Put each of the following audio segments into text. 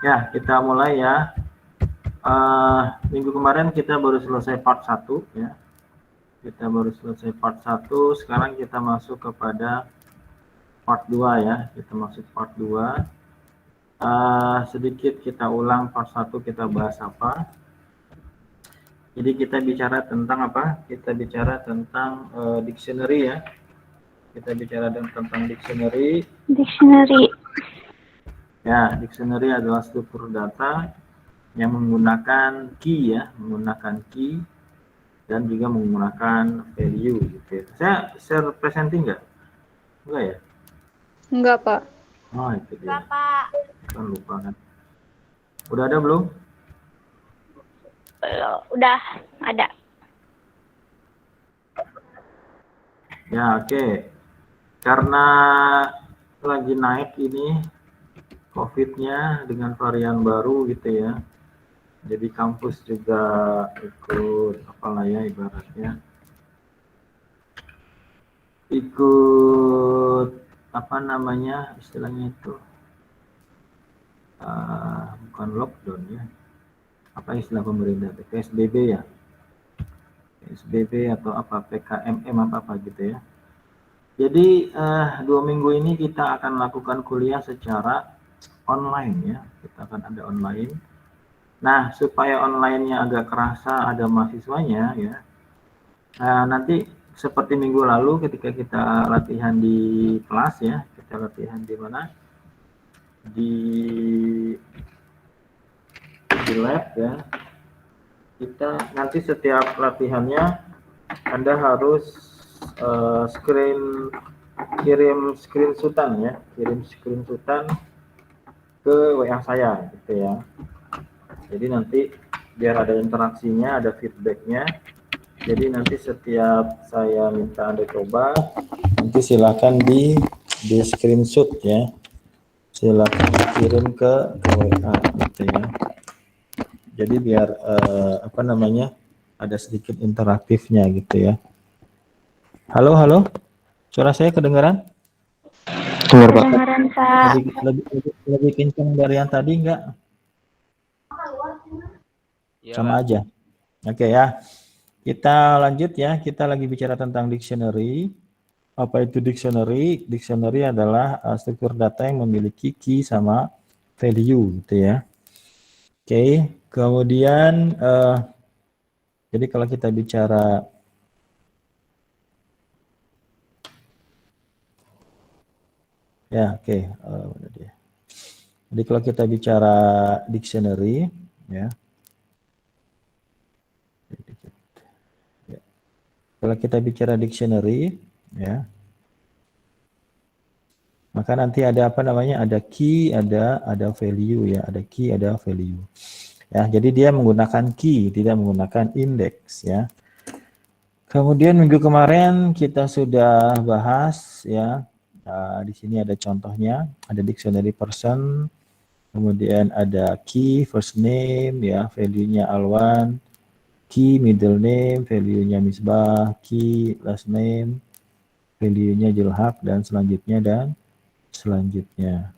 Ya, kita mulai ya. Minggu kemarin kita baru selesai part 1 ya. Kita baru selesai part 1, sekarang kita masuk kepada part 2 ya. Kita masuk part 2. Sedikit kita ulang part 1, kita bahas apa. Jadi kita bicara tentang apa? Kita bicara tentang dictionary ya. Kita bicara tentang dictionary. Ya, dictionary adalah struktur data yang menggunakan key ya, menggunakan key dan juga menggunakan value gitu ya. Saya share presenting nggak? Enggak ya? Enggak, Pak. Oh, itu dia. Enggak, Pak. Kan lupa kan. Udah ada belum? Udah ada. Ya, oke. Karena lagi naik ini COVID-nya dengan varian baru gitu ya. Jadi kampus juga ikut apalah ya ibaratnya. Ikut apa namanya istilahnya itu. Bukan lockdown ya. Apa istilah pemerintah? PSBB ya. PSBB atau apa PKMM apa gitu ya. Jadi 2 minggu ini kita akan lakukan kuliah secara online ya, kita akan ada online. Nah, supaya online-nya agak kerasa ada mahasiswanya ya. Nanti seperti minggu lalu ketika kita latihan di kelas ya, kita latihan di mana? Di lab ya. Kita nanti setiap latihannya Anda harus kirim screenshotan ya, kirim screenshotan ke WA saya gitu ya. Jadi nanti biar ada interaksinya, ada feedbacknya. Jadi nanti setiap saya minta Anda coba, nanti silakan di screenshot ya. Silakan kirim ke WA gitu ya. Jadi biar apa namanya? Ada sedikit interaktifnya gitu ya. Halo, halo. Suara saya kedengaran? Kedengaran, Pak. Lebih kencang dari yang tadi enggak? Sama aja. Oke ya. Kita lanjut ya. Kita lagi bicara tentang dictionary. Apa itu dictionary? Dictionary adalah struktur data yang memiliki key sama value gitu ya. Oke. Kemudian jadi kalau kita bicara ya, oke. Jadi kalau kita bicara dictionary, ya. Kalau kita bicara dictionary, ya. Maka nanti ada apa namanya? Ada key, ada value ya. Ada key, ada value. Ya, jadi dia menggunakan key, tidak menggunakan index ya. Kemudian minggu kemarin kita sudah bahas ya. Di sini ada contohnya, ada dictionary person, kemudian ada key first name ya, value-nya Alwan, key middle name, value-nya Misbah, key last name, value-nya Julhak dan selanjutnya.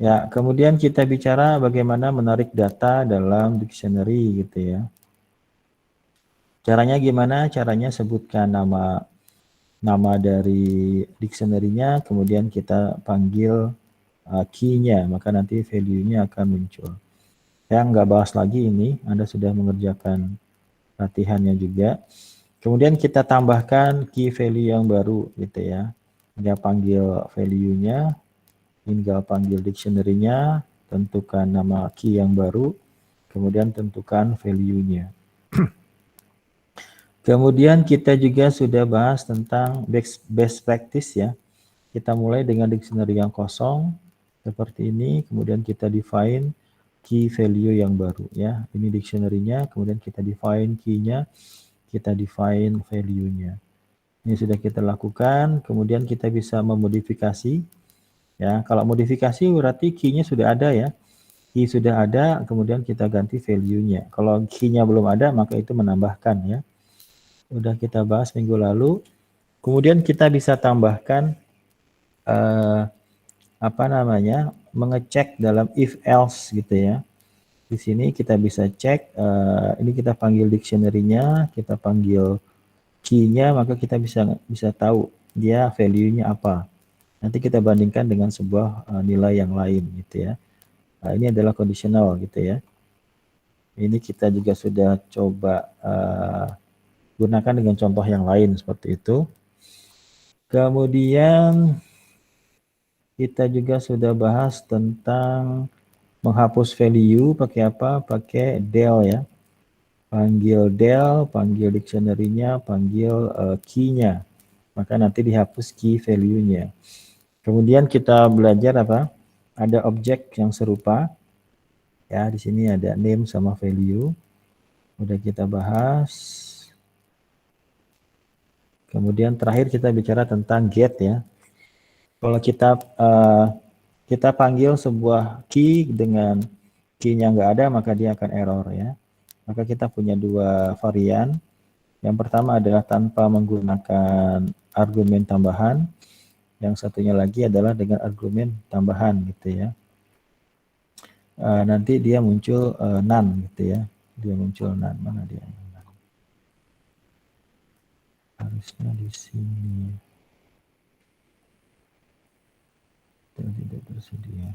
Ya, kemudian kita bicara bagaimana menarik data dalam dictionary gitu ya. Caranya gimana? Caranya sebutkan nama dari dictionary-nya, kemudian kita panggil key-nya, maka nanti value-nya akan muncul. Saya nggak bahas lagi ini, Anda sudah mengerjakan latihannya juga. Kemudian kita tambahkan key value yang baru gitu ya. Dia panggil value-nya, tinggal panggil dictionary-nya, tentukan nama key yang baru, kemudian tentukan value-nya. Kemudian kita juga sudah bahas tentang best practice ya. Kita mulai dengan dictionary yang kosong seperti ini, kemudian kita define key value yang baru ya. Ini dictionary-nya, kemudian kita define key-nya, kita define value-nya. Ini sudah kita lakukan, kemudian kita bisa memodifikasi ya. Kalau modifikasi berarti key-nya sudah ada ya. Key sudah ada, kemudian kita ganti value-nya. Kalau key-nya belum ada, maka itu menambahkan ya. Udah kita bahas minggu lalu. Kemudian kita bisa tambahkan mengecek dalam if else gitu ya. Di sini kita bisa cek, ini kita panggil dictionary-nya, kita panggil key-nya, maka kita bisa tahu dia value-nya apa. Nanti kita bandingkan dengan sebuah nilai yang lain gitu ya. Nah, ini adalah conditional gitu ya. Ini kita juga sudah coba gunakan dengan contoh yang lain seperti itu. Kemudian kita juga sudah bahas tentang menghapus value pakai apa? Pakai del ya. Panggil del, panggil dictionary-nya, panggil key-nya. Maka nanti dihapus key value-nya. Kemudian kita belajar apa? Ada objek yang serupa. Ya, di sini ada name sama value. Udah kita bahas. Kemudian terakhir kita bicara tentang get ya. Kalau kita panggil sebuah key dengan key-nya nggak ada, maka dia akan error ya. Maka kita punya dua varian. Yang pertama adalah tanpa menggunakan argumen tambahan. Yang satunya lagi adalah dengan argumen tambahan gitu ya. Nanti dia muncul none gitu ya. Dia muncul none. Mana dia? Harusnya di sini. Tidak tersedia.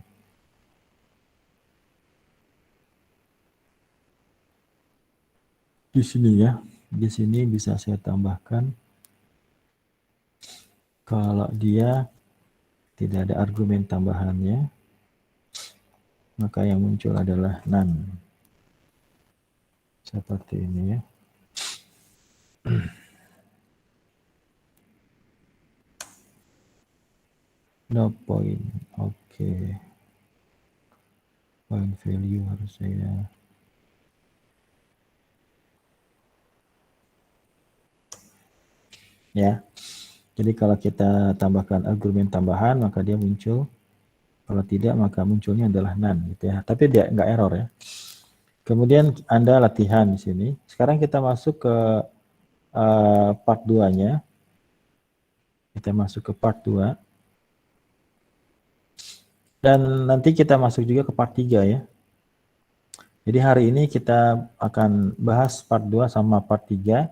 Di sini ya. Di sini bisa saya tambahkan kalau dia tidak ada argumen tambahannya, maka yang muncul adalah none. Seperti ini ya. No point. Oke. Point value harus saya ya. Jadi kalau kita tambahkan argumen tambahan, maka dia muncul. Kalau tidak, maka munculnya adalah none gitu ya. Tapi dia nggak error ya. Kemudian Anda latihan di sini. Sekarang kita masuk ke part 2-nya. Kita masuk ke part 2. Dan nanti kita masuk juga ke part 3 ya. Jadi hari ini kita akan bahas part 2 sama part 3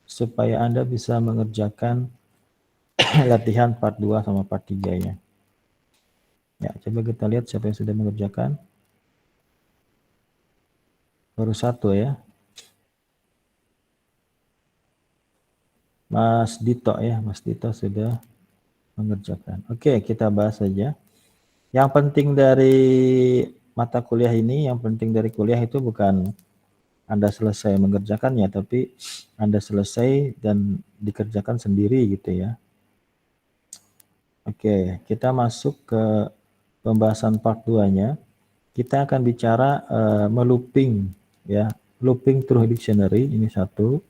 supaya Anda bisa mengerjakan latihan part 2 sama part 3 ya. Ya, coba kita lihat siapa yang sudah mengerjakan. Baru satu ya. Mas Dito ya, Mas Dito sudah mengerjakan. Oke, kita bahas saja. Yang penting dari mata kuliah ini, yang penting dari kuliah itu bukan Anda selesai mengerjakannya, tapi Anda selesai dan dikerjakan sendiri gitu ya. Oke, kita masuk ke pembahasan part 2-nya. Kita akan bicara melooping ya, looping through dictionary ini satu.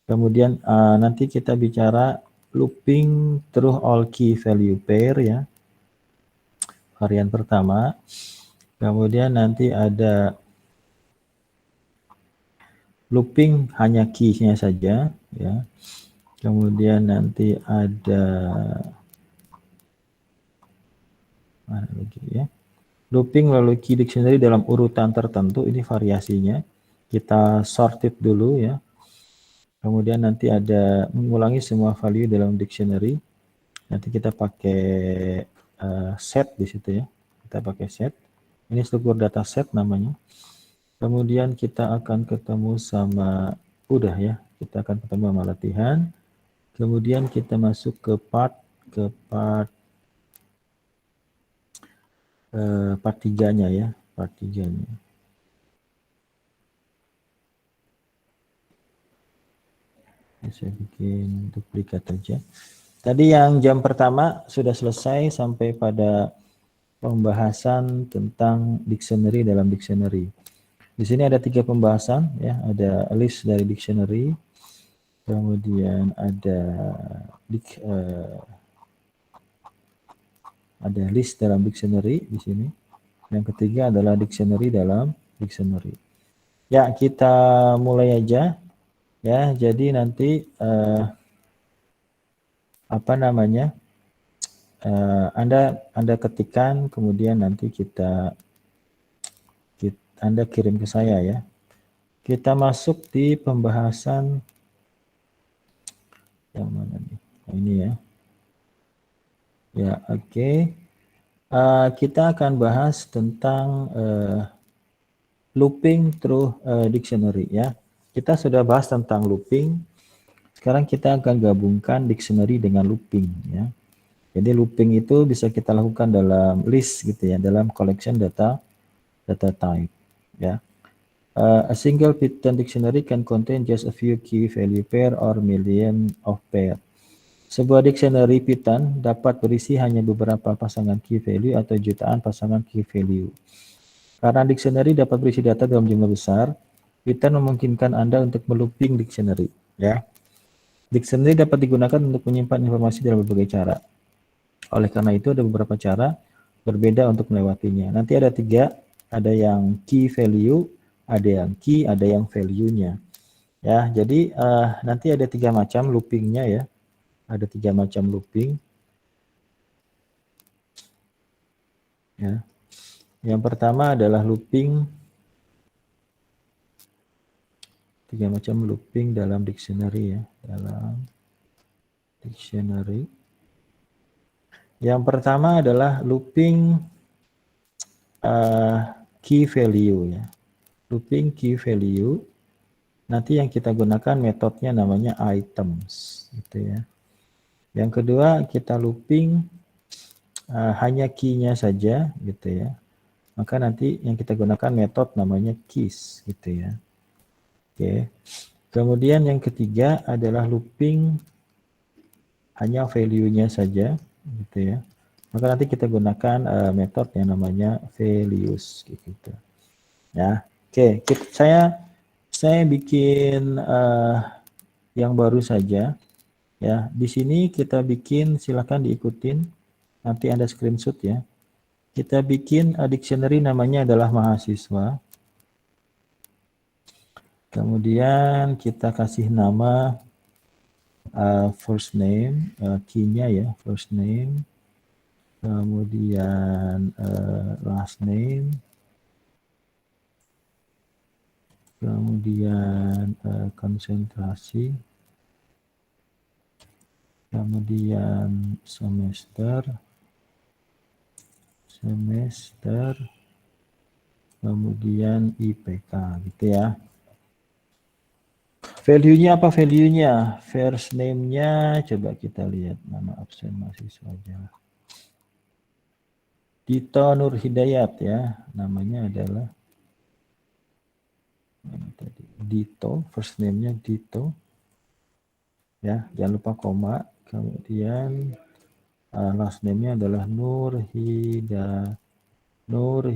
Kemudian nanti kita bicara looping through all key value pair ya. Varian pertama. Kemudian nanti ada looping hanya key-nya saja ya. Kemudian nanti ada mana lagi ya? Looping melalui key dictionary dalam urutan tertentu, ini variasinya. Kita sorted dulu ya. Kemudian nanti ada mengulangi semua value dalam dictionary. Nanti kita pakai set di situ ya. Kita pakai set. Ini struktur data set namanya. Kemudian kita akan ketemu sama udah ya. Kita akan ketemu sama latihan. Kemudian kita masuk ke part 3-nya ya, part 3-nya. Saya bikin duplikat aja. Tadi yang jam pertama sudah selesai sampai pada pembahasan tentang dictionary dalam dictionary. Di sini ada 3 pembahasan ya, ada list dari dictionary, kemudian ada list dalam dictionary di sini. Yang ketiga adalah dictionary dalam dictionary. Ya, kita mulai aja. Ya, jadi nanti Anda ketikkan, kemudian nanti Anda kirim ke saya ya. Kita masuk di pembahasan yang mana nih? Oh, ini ya. Ya, oke. Kita akan bahas tentang looping through dictionary ya. Kita sudah bahas tentang looping. Sekarang kita akan gabungkan dictionary dengan looping ya. Jadi looping itu bisa kita lakukan dalam list gitu ya, dalam collection data type ya. A single Python dictionary can contain just a few key value pair or million of pair. Sebuah dictionary Python dapat berisi hanya beberapa pasangan key value atau jutaan pasangan key value. Karena dictionary dapat berisi data dalam jumlah besar, Python memungkinkan Anda untuk melooping dictionary ya. Dictionary dapat digunakan untuk menyimpan informasi dalam berbagai cara. Oleh karena itu ada beberapa cara berbeda untuk melewatinya. Nanti ada 3, ada yang key value, ada yang key, ada yang value-nya. Ya, jadi nanti ada 3 macam looping-nya ya. Ada 3 macam looping. Ya. Yang pertama adalah looping, 3 macam looping dalam dictionary ya, dalam dictionary. Yang pertama adalah looping key value ya. Looping key value. Nanti yang kita gunakan metodenya namanya items gitu ya. Yang kedua kita looping hanya key-nya saja gitu ya. Maka nanti yang kita gunakan metode namanya keys gitu ya. Oke. Kemudian yang ketiga adalah looping hanya value-nya saja gitu ya. Maka nanti kita gunakan metode yang namanya values gitu. Ya. Oke, saya bikin yang baru saja ya. Di sini kita bikin, silakan diikutin. Nanti Anda screenshot ya. Kita bikin dictionary namanya adalah mahasiswa. Kemudian kita kasih nama first name, key-nya ya, first name. Kemudian last name. Kemudian konsentrasi. Kemudian semester, kemudian IPK gitu ya. Value-nya apa value-nya? First name-nya coba kita lihat, nama absen mahasiswa aja. Dito Nur Hidayat ya, namanya adalah Dito, first name-nya Dito. Ya, jangan lupa koma. Kemudian last name-nya adalah Nur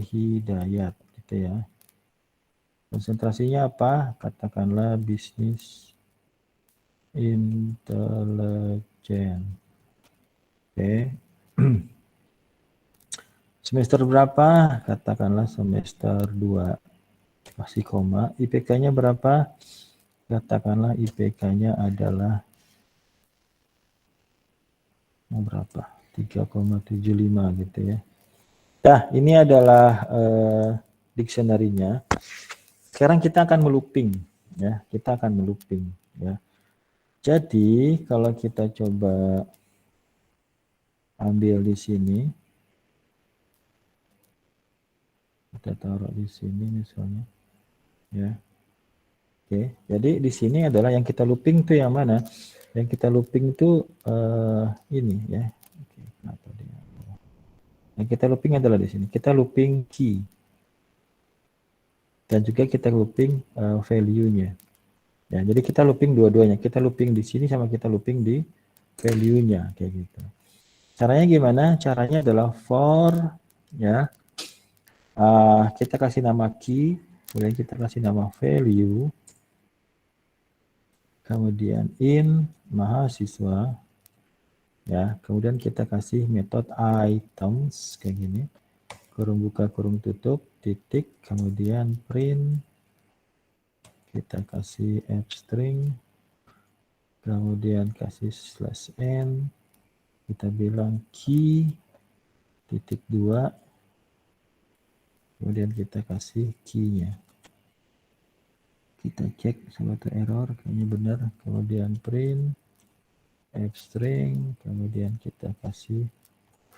Hidayat gitu ya. Konsentrasinya apa? Katakanlah bisnis intelijen. Oke. Semester berapa? Katakanlah semester 2. Masih koma. IPK-nya berapa? Katakanlah IPK-nya adalah berapa? 3,75 gitu ya. Nah, ini adalah dictionary-nya. Sekarang kita akan melooping ya. Kita akan melooping ya. Jadi, kalau kita coba ambil di sini, kita taruh di sini misalnya ya. Oke, jadi di sini adalah yang kita looping itu yang mana? Yang kita looping itu ini ya. Oke, kenapa dia? Yang kita looping adalah di sini. Kita looping key. Dan juga kita looping value-nya. Ya, jadi kita looping dua-duanya. Kita looping di sini sama kita looping di value-nya kayak gitu. Caranya gimana? Caranya adalah for ya. Kita kasih nama key, kemudian kita kasih nama value. Kemudian in mahasiswa ya, kemudian kita kasih metode items kayak gini, kurung buka kurung tutup titik, kemudian print, kita kasih f string, kemudian kasih slash n, Kita bilang key titik 2, kemudian kita kasih key-nya. Kita cek suatu error, kayaknya benar. Kemudian print f string, kemudian kita kasih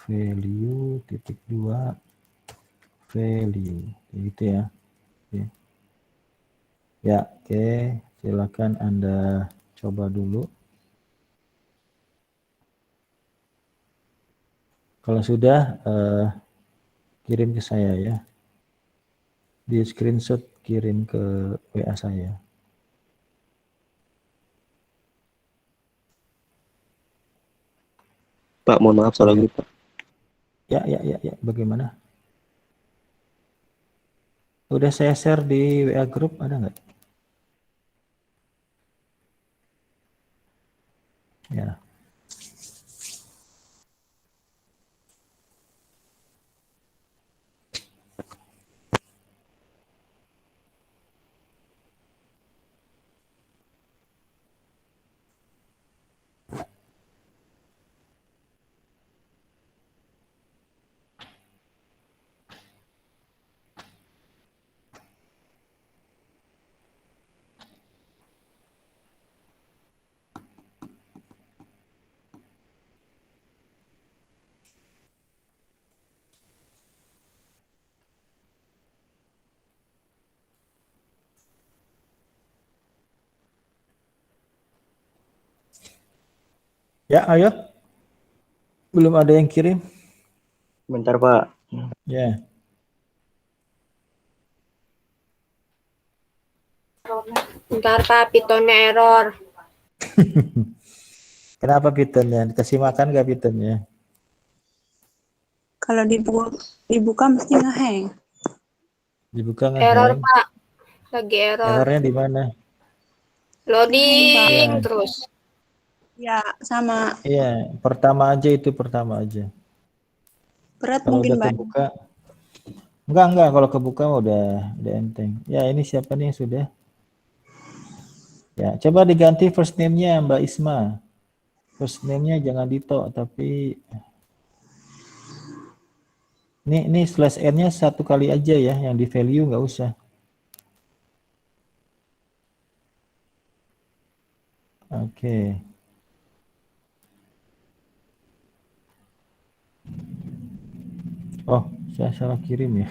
value titik 2 value, gitu ya. Oke. Ya, oke. Silakan Anda coba dulu. Kalau sudah, kirim ke saya ya. Di screenshot kirim ke WA saya. Pak, mohon maaf salah grup, Pak. Ya. Bagaimana? Udah saya share di WA group, ada nggak? Ya. Ya, ayo. Belum ada yang kirim? Bentar, Pak. Ya. Bentar Pak, Pythonnya error. Kenapa Pythonnya? Kasih makan nggak Pythonnya? Kalau dibuka mesti ngehang. Dibuka nggak? Error Pak, lagi error. Errornya di mana? Loading Ya. terus. Ya, sama. Iya, pertama aja. Berat Kalau mungkin, udah Mbak. kebuka, enggak, kalau kebuka udah enteng. Ya, ini siapa nih yang sudah? Ya, coba diganti first name-nya Mbak Isma. First name-nya jangan Dito, tapi ini slash n-nya satu kali aja ya, yang di value nggak usah. Oke. Oh, saya salah kirim ya.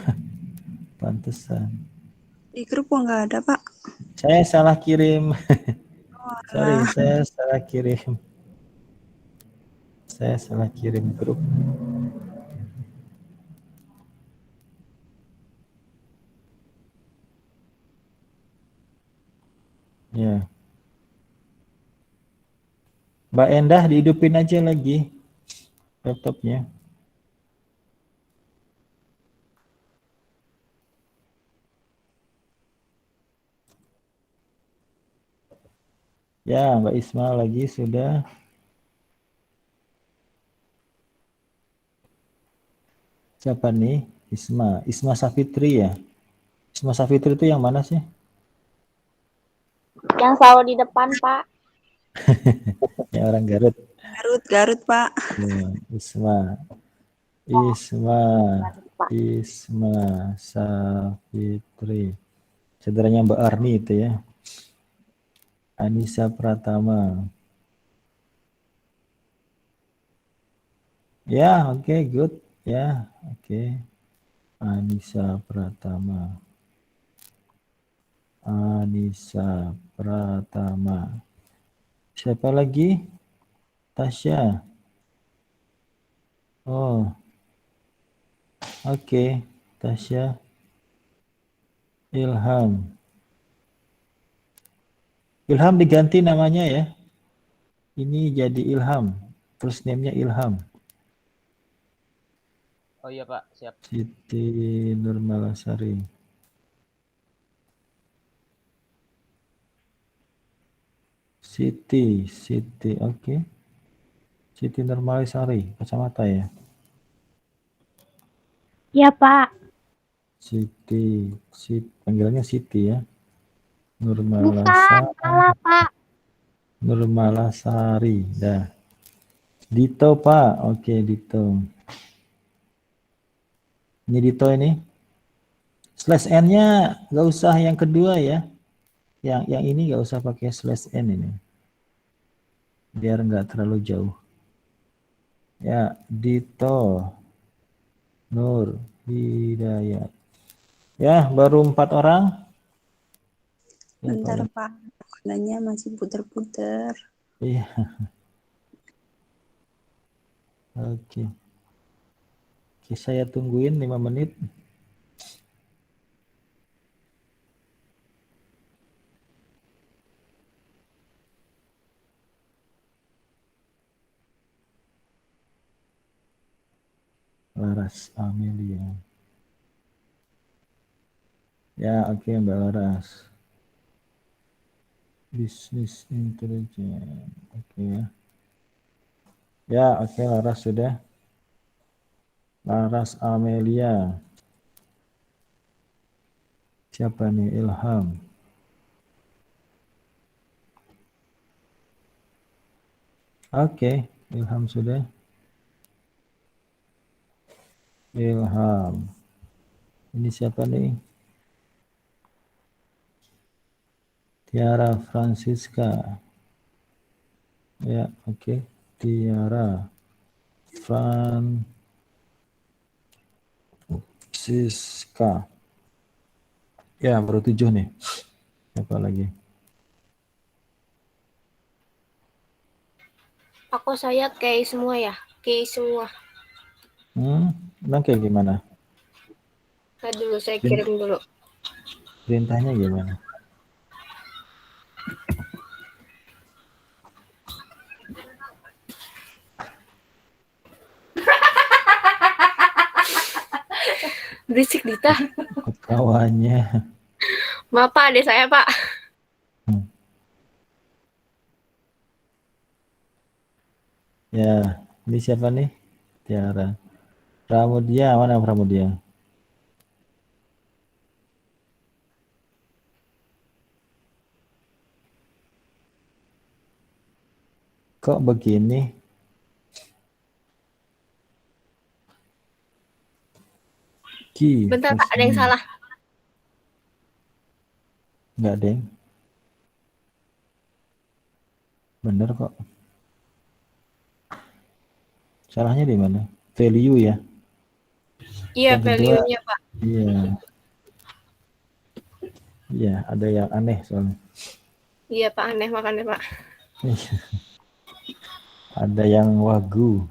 Pantesan. Di grup kok nggak ada, Pak. Saya salah kirim. Sorry, Alah. saya salah kirim. Saya salah kirim grup. Ya. Mbak Endah dihidupin aja lagi laptopnya. Ya, Mbak Isma lagi sudah. Siapa nih? Isma Safitri ya. Isma Safitri itu yang mana sih? Yang selalu di depan, Pak. Ya, orang Garut. Garut, Pak. Ya, Isma Pak. Safitri. Saudaranya Mbak Arni itu ya. Anissa Pratama. Ya, oke, good. Ya, oke. Anissa Pratama. Siapa lagi? Tasya. Oh, oke. Tasya. Ilham. Ilham diganti namanya ya. Ini jadi Ilham. First name-nya Ilham. Oh iya Pak, siap. Siti Nurmalasari. Siti, oke. Siti Nurmalasari, kacamata ya. Iya, Pak. Siti, panggilannya Siti ya. Bukan, salah, Pak. Nurmalasari, dah. Dito, Pak. Oke, Dito. Ini Dito ini. Slash N-nya nggak usah yang kedua ya. Yang ini nggak usah pakai slash N ini. Biar nggak terlalu jauh. Ya, Dito. Nur Hidayat. Ya, baru 4 orang. Ya, Bentar Pak. Pak. Kodenya masih puter-puter. Iya. Oke. Oke, saya tungguin 5 menit. Laras Amelia. Ya, oke Mbak Laras. Bisnis intelijen. Oke ya. Ya, oke Laras sudah. Laras Amelia. Siapa nih? Ilham. Oke, Ilham sudah. Ilham. Ini siapa nih? Tiara Francisca. Ya, oke. Tiara Francisca. Ya, baru 7 nih. Siapa lagi? Aku saya kayak semua ya. Kayak semua. Emang kayak gimana? Nah, dulu saya kirim dulu. Perintahnya gimana? Berisik Dita. Kawannya. Maaf Pak, adik saya Pak. Ya, ini siapa nih? Tiara. Pramudia, mana Pramudia? Kok begini? Ki. Bentar Pak, ada yang salah. Enggak, Deng. Bener kok. Salahnya di mana? Value ya? Iya, Yang kedua, value-nya Pak. iya. Iya, ada yang aneh soalnya. Iya Pak, aneh makanya Pak. Ada yang wagu.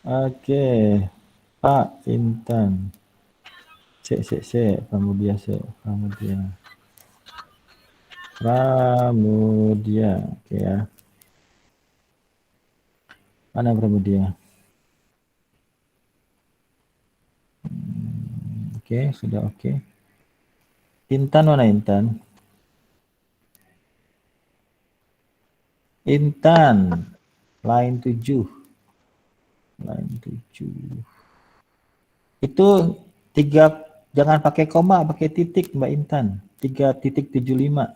Oke. Pak Intan. Pramudia, Pramudia. Pramudia, oke ya. Mana Pramudia? Oke, sudah oke. Intan mana Intan? Intan, line 7. Line 7. Itu 3, jangan pakai koma, pakai titik Mbak Intan. 3.75.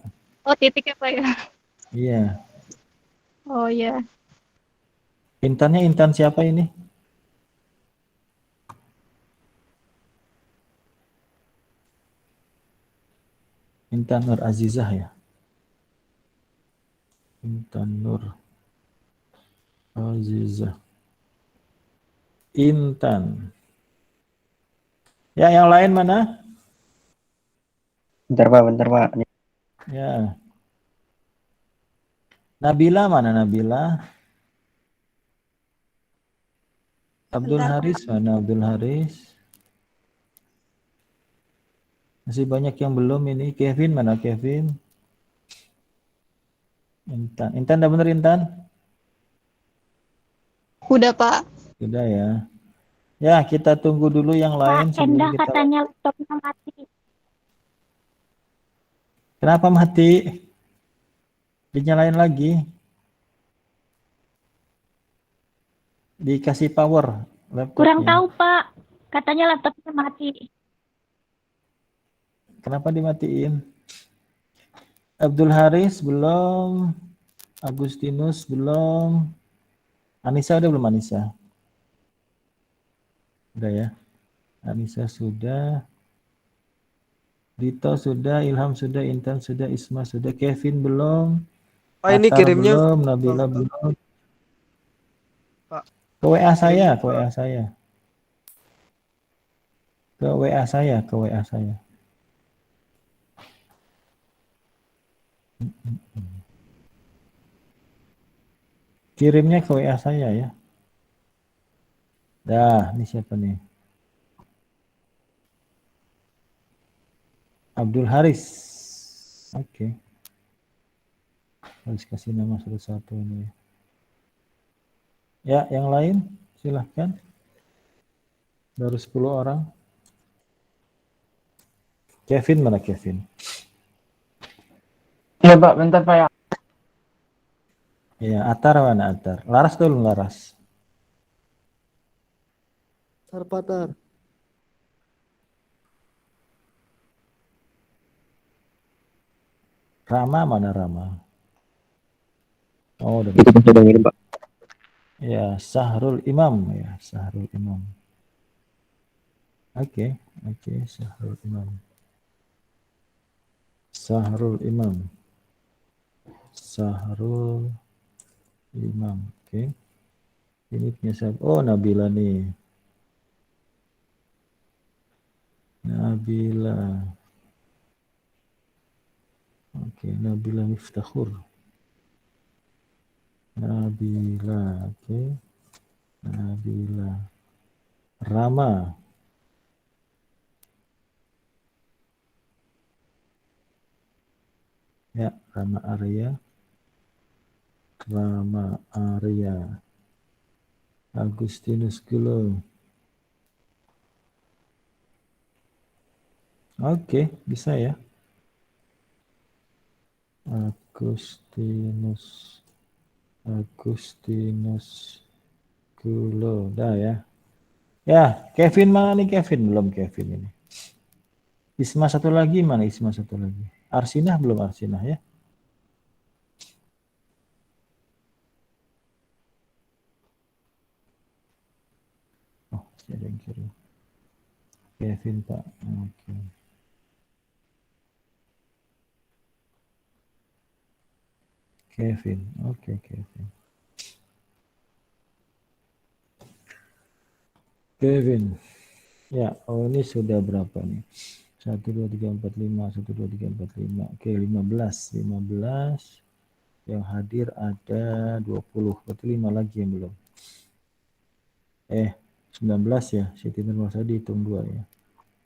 Oh, titiknya Pak ya. Iya. Oh ya. Intannya Intan siapa ini? Intan Nur Azizah ya. Intan Nur Azizah. Intan. Ya, yang lain mana? Bentar Pak. Ya. Nabila mana Nabila? Abdul Bentar, Haris mana Abdul Haris? Masih banyak yang belum ini. Kevin mana Kevin? Intan udah bener Intan? Udah Pak. Sudah ya. Ya, kita tunggu dulu yang lain Pak, sebelum Endah kita. katanya laptopnya mati. Kenapa mati? Dinyalain lagi. Dikasih power laptopnya. Kurang tahu Pak. Katanya laptopnya mati. Kenapa dimatiin? Abdul Haris belum. Agustinus belum. Anissa udah belum Anissa? Udah ya. Anissa sudah. Dito sudah, Ilham sudah, Intan sudah, Isma sudah, Kevin belum. Pak, ini Atar kirimnya belum, Nabila belum. Pak, Ke WA saya, kirimnya, ke WA saya. Ke WA saya, ke WA saya. Kirimnya ke WA saya ya. Dah, ini siapa nih? Abdul Haris. Oke. Harus kasih nama satu-satu ini. Ya, yang lain silahkan. Baru 10 orang. Kevin mana Kevin? Iya Pak, bentar Pak ya. Ya, Atar mana Atar? Laras dulu Laras. Sarpatar. Rama mana Rama? Oh, udah. Itu pas udah ngirim, Pak. Ya, Sahrul Imam ya, Sahrul Imam. Oke, Sahrul Imam. Sahrul Imam. Sahrul Imam. Oke. Ini punya siapa? Oh, Nabila nih. Nabila. Oke, Nabila Miftahur. Nabila, oke. Nabila. Rama. Ya, Rama Arya. Rama Arya. Agustinus Gulo. Oke, bisa ya. Agustinus Gulo. Dah ya. Ya, Kevin mana nih Kevin? Belum Kevin ini. Isma satu lagi mana? Isma satu lagi. Arsinah belum Arsinah ya? Oh, masih ada yang kirim. Kevin Pak. Oke. Kevin. Oke, Kevin. Kevin. Ya, oh ini sudah berapa nih? 1, 2, 3, 4, 5. 1, 2, 3, 4, 5. Oke, 15. 15. Yang hadir ada 20. Berarti 5 lagi yang belum. 19 ya. Siti Nurmasa dihitung 2 ya.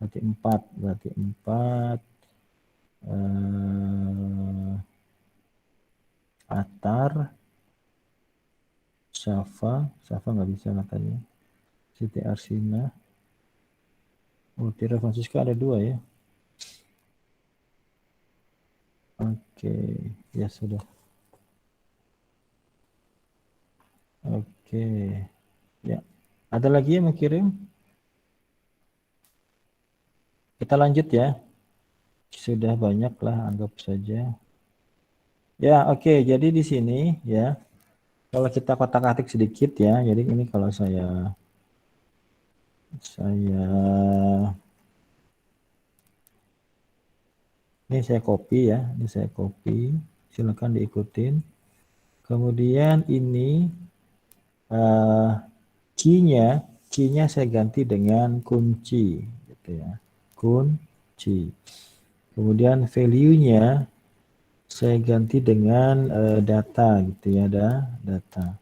Berarti 4. Berarti 4. Atar. Syafa nggak bisa katanya. Siti Arsina. Oh, Tira Francisca ada 2 ya. Oke, ya sudah. Oke, ya. Ada lagi yang mau kirim? Kita lanjut ya. Sudah banyak lah, anggap saja. Ya, oke. Jadi di sini ya, kalau kita kotak-atik sedikit ya. Jadi ini kalau saya ini saya copy ya. Ini saya copy. Silakan diikutin. Kemudian ini key-nya saya ganti dengan kunci gitu ya. Kunci. Kemudian value-nya saya ganti dengan data gitu ya, data.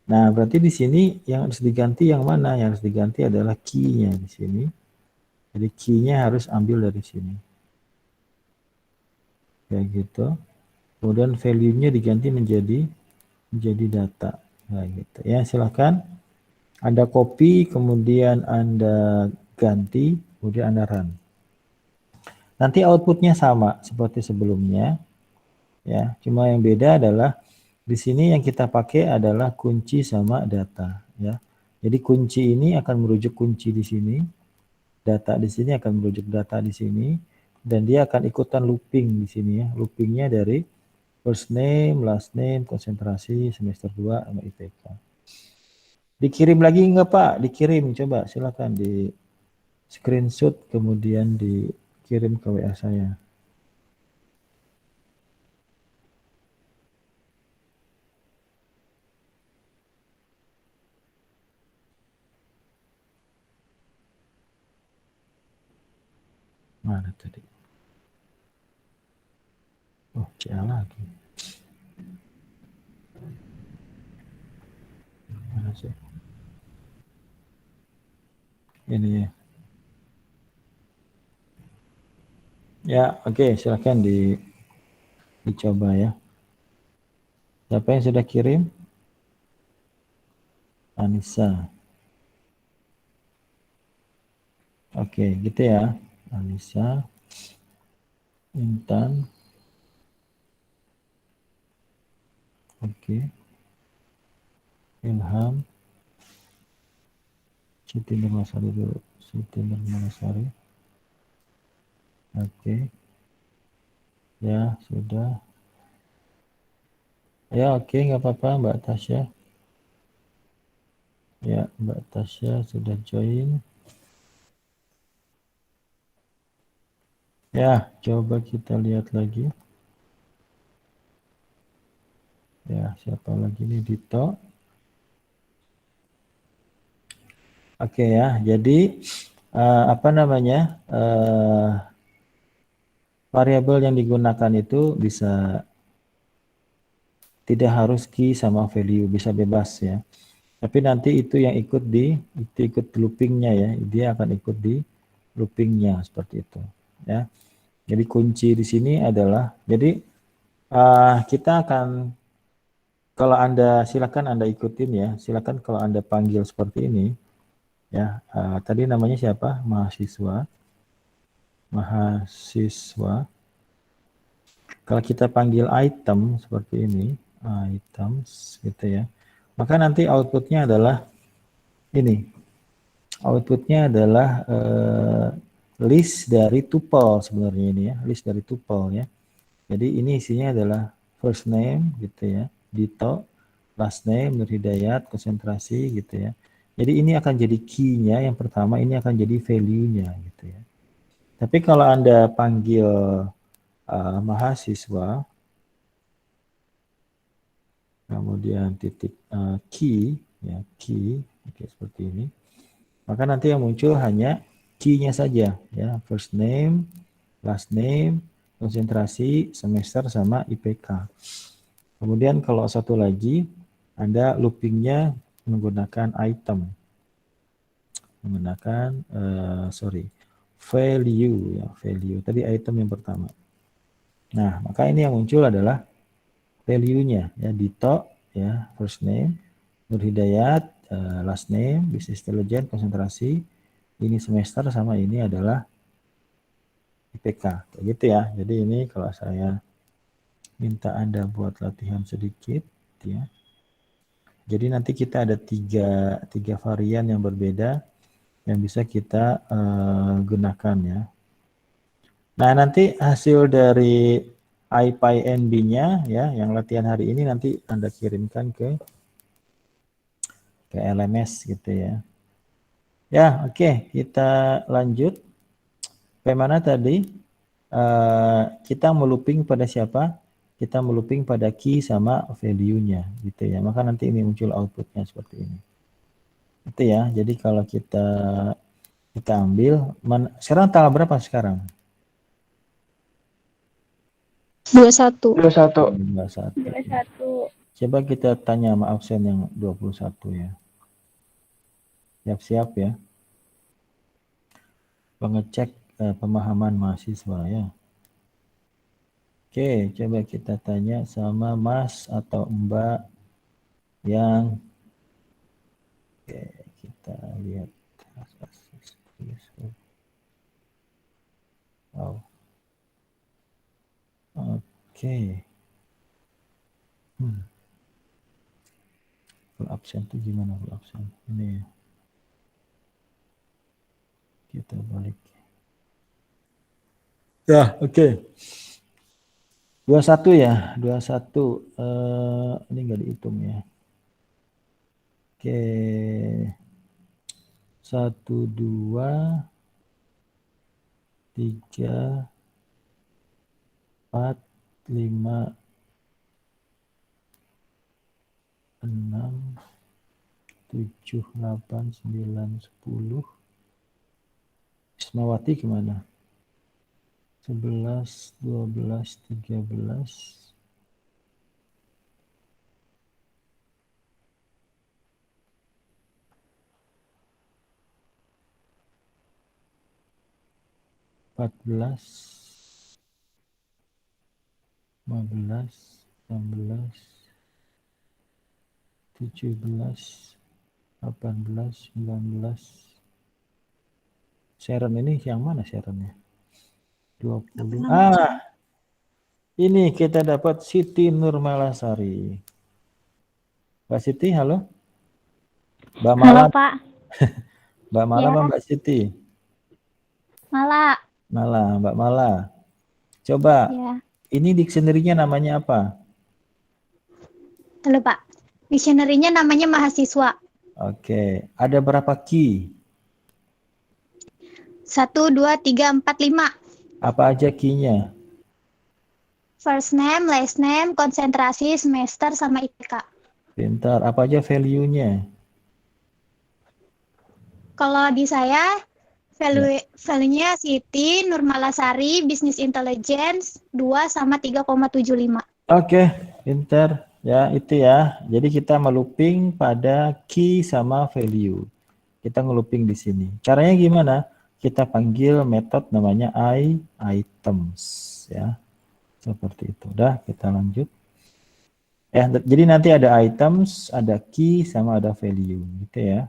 Nah, berarti di sini yang harus diganti yang mana? Yang harus diganti adalah key-nya di sini. Jadi key-nya harus ambil dari sini. Kayak gitu. Kemudian value-nya diganti menjadi data. Nah, gitu. Ya, silakan. Anda copy, kemudian Anda ganti, kemudian Anda run. Nanti outputnya sama seperti sebelumnya. Ya, cuma yang beda adalah di sini yang kita pakai adalah kunci sama data. Ya, jadi kunci ini akan merujuk kunci di sini, data di sini akan merujuk data di sini, dan dia akan ikutan looping di sini ya. Loopingnya dari First name, last name, konsentrasi, semester 2, sama IPK. Dikirim lagi enggak Pak? Dikirim, coba silakan di screenshot kemudian dikirim ke WA saya. Mana tadi? Oh, CA lagi. Mana sih? Ini ya. Ya, oke, silakan dicoba ya. Siapa yang sudah kirim? Anissa. Oke, gitu ya. Anissa, Intan. Oke. Ilham. Siti Nurmasari dulu. Siti Nurmasari. Oke. Ya, sudah. Ya, oke, nggak apa-apa Mbak Tasya. Ya, Mbak Tasya sudah join. Ya, coba kita lihat lagi. Ya, siapa lagi nih? Dito. Oke ya, jadi apa namanya? Variabel yang digunakan itu bisa tidak harus key sama value, bisa bebas ya. Tapi nanti itu yang ikut loopingnya ya, dia akan ikut di loopingnya seperti itu ya. Jadi kunci di sini adalah, jadi kita akan, kalau Anda silakan Anda ikutin ya, silakan kalau Anda panggil seperti ini ya. Tadi namanya siapa? Mahasiswa. Kalau kita panggil item seperti ini, items gitu ya, maka nanti outputnya adalah ini. Outputnya adalah list dari tuple sebenarnya ini ya, list dari tuple ya. Jadi ini isinya adalah first name gitu ya, Dito, last name, Nur Hidayat, konsentrasi gitu ya. Jadi ini akan jadi key-nya yang pertama, ini akan jadi value-nya gitu ya. Tapi kalau Anda panggil mahasiswa, kemudian titik key, ya key, oke, seperti ini. Maka nanti yang muncul hanya key-nya saja, ya first name, last name, konsentrasi, semester, sama IPK. Kemudian kalau satu lagi, Anda loopingnya menggunakan item, menggunakan value ya, value. Tadi item yang pertama. Nah, maka ini yang muncul adalah value-nya ya, Dito ya, first name, Nur Hidayat, last name, business intelligence, konsentrasi, ini semester, sama ini adalah IPK, kayak gitu ya. Jadi ini kalau saya minta Anda buat latihan sedikit ya. Jadi nanti kita ada tiga varian yang berbeda yang bisa kita gunakan ya. Nah, nanti hasil dari IPyNB-nya ya, yang latihan hari ini nanti Anda kirimkan ke LMS gitu ya. Ya, oke, kita lanjut. Bagaimana tadi? Kita melooping pada siapa? Kita melooping pada key sama value-nya gitu ya. Maka nanti ini muncul outputnya seperti ini. Itu ya. Jadi kalau kita ambil, sekarang tanggal berapa sekarang? 21. 21. 21. Coba kita tanya sama absen yang 21 ya. Siap-siap ya. Pengecek pemahaman mahasiswa ya. Oke, coba kita tanya sama Mas atau Mbak yang, oke, kita lihat. Oh. Oke. Full absen itu gimana full absen? Ini ya. Kita balik. Ya, oke. 21 ya, 21. Ini nggak dihitung ya. Oke. 1, 2, 3, 4, 5, 6, 7, 8, 9, 10. Ismawati kemana? 11, 12, 13. Empat belas, 15, 16, 17, 18, 19. Sharon ini yang mana Sharonnya? 20. Ini kita dapat Siti Nurmalasari. Mbak Siti, halo? Mbak Mala, Halo Pak, Mbak Mala Ya. apa Mbak Siti? Mala. Mala, Mbak Mala. Coba, Ya. ini dictionary-nya namanya apa? Halo Pak. Dictionary-nya namanya mahasiswa. Oke, ada berapa key? 1, 2, 3, 4, 5. Apa aja key-nya? First name, last name, konsentrasi, semester, sama IPK. Pintar, apa aja value-nya? Kalau di saya, value-nya Siti, Nurmalasari, Business Intelligence, 2 sama 3,75. Oke, pintar. Ya, itu ya. Jadi kita melooping pada key sama value. Kita ngelooping di sini. Caranya gimana? Kita panggil metode namanya items ya. Seperti itu. Udah, kita lanjut. Jadi nanti ada items, ada key sama ada value gitu ya.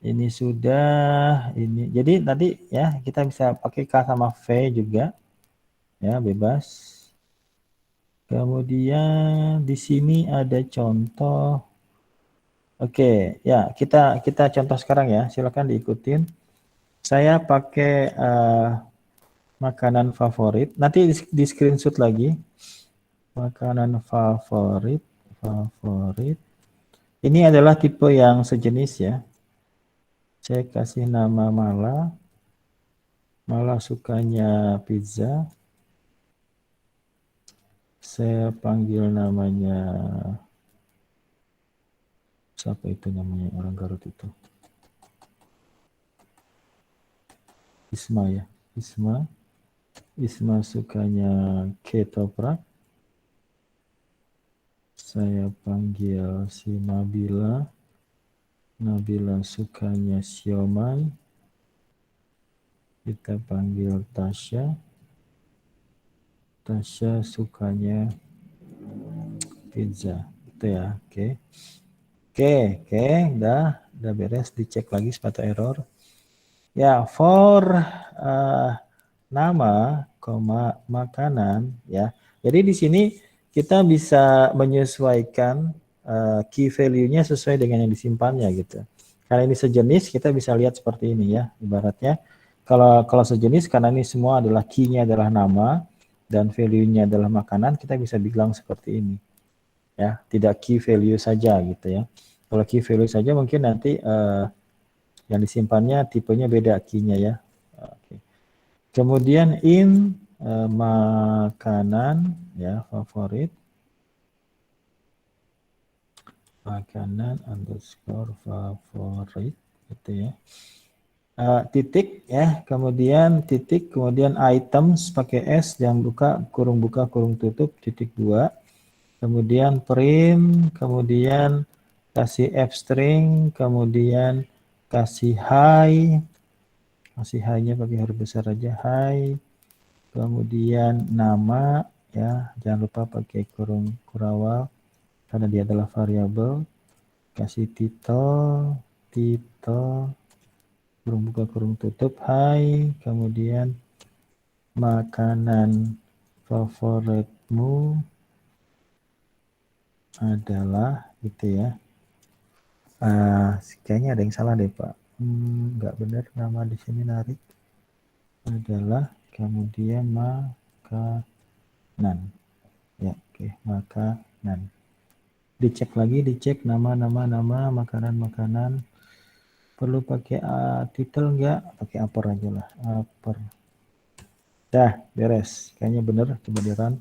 Ini sudah ini. Jadi nanti ya kita bisa pakai K sama V juga. Ya, bebas. Kemudian di sini ada contoh. Oke, ya kita contoh sekarang ya. Silakan diikutin. Saya pakai makanan favorit. Nanti di screenshot lagi. Makanan favorit. Ini adalah tipe yang sejenis ya. Saya kasih nama Mala. Mala sukanya pizza. Saya panggil namanya, siapa itu namanya orang Garut itu? Isma ya, Isma. Isma sukanya ketoprak. Saya panggil si Nabila. Nabila sukanya siomay. Kita panggil Tasya. Tasya sukanya pizza. Itu ya, oke. Oke, udah beres. Dicek lagi sepatu error. Ya, for nama, makanan, ya. Jadi di sini kita bisa menyesuaikan key value-nya sesuai dengan yang disimpannya gitu. Karena ini sejenis, kita bisa lihat seperti ini ya, ibaratnya. Kalau sejenis, karena ini semua adalah key-nya adalah nama dan value-nya adalah makanan, kita bisa bilang seperti ini. Ya, tidak key value saja gitu ya. Kalau key value saja mungkin nanti yang disimpannya tipenya beda key-nya ya. Oke. Kemudian makanan ya, favorit. Makanan underscore favorit gitu ya. Titik ya, kemudian titik, kemudian items pakai S, jangan buka kurung tutup, titik 2. Kemudian print, kemudian kasih F string, kemudian kasih hi. Kasih hi-nya pakai huruf besar aja, hi. Kemudian nama ya, jangan lupa pakai kurung kurawal karena dia adalah variabel. Kasih title, kurung buka kurung tutup, hi. Kemudian makanan favoritmu adalah gitu ya. Kayaknya ada yang salah deh Pak. Nggak benar nama di sini narik adalah, kemudian None. Ya, oke, makanan. Dicek lagi, dicek nama, makanan. Perlu pakai titel enggak? Pakai upper aja lah, upper. Dah, beres. Kayaknya bener, coba di run.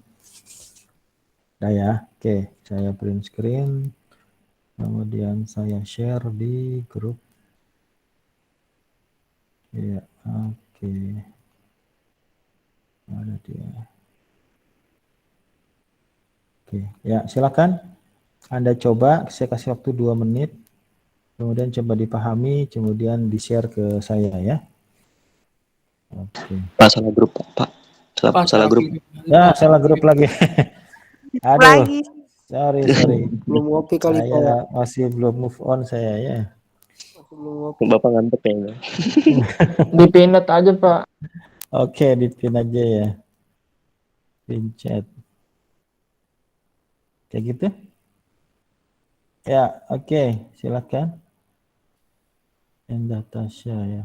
Dah ya, oke. Saya print screen. Kemudian saya share di grup. Ya, oke. Mana dia? Oke, ya silakan. Anda coba, saya kasih waktu 2 menit. Kemudian coba dipahami, kemudian di-share ke saya ya. Oke. Pak, salah grup, Pak. Salah grup. Ya, salah grup lagi. Aduh, Lagi. sorry. Belum ngopi kali Pak. Saya masih belum move on saya ya. Masih belum ngopi. Bapak ngantuk kayaknya. Dipinat aja Pak. Oke, dipin aja ya. Pin chat. Kayak gitu? Ya, oke, silakan. Endah Tasya ya.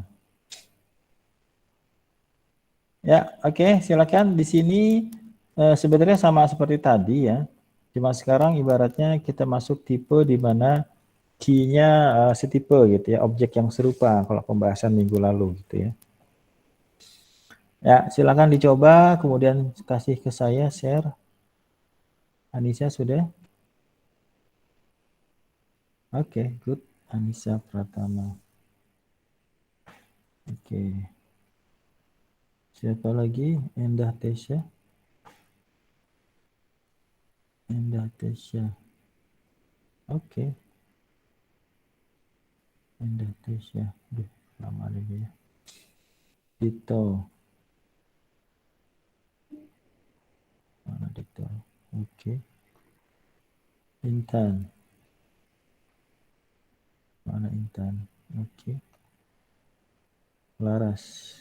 Ya, oke, silakan. Di sini sebenarnya sama seperti tadi ya. Cuma sekarang ibaratnya kita masuk tipe di mana key-nya setipe gitu ya, objek yang serupa kalau pembahasan minggu lalu gitu ya. Ya, silakan dicoba, kemudian kasih ke saya share. Anissa sudah? Oke, good. Anissa Pratama. Oke. Siapa lagi? Endah Tesya. Endah Tesya. Oke. Endah Tesya. Duh, lama lagi ya. Dito. Mana Dito? Oke. Intan. Mana Intan? Oke. Laras.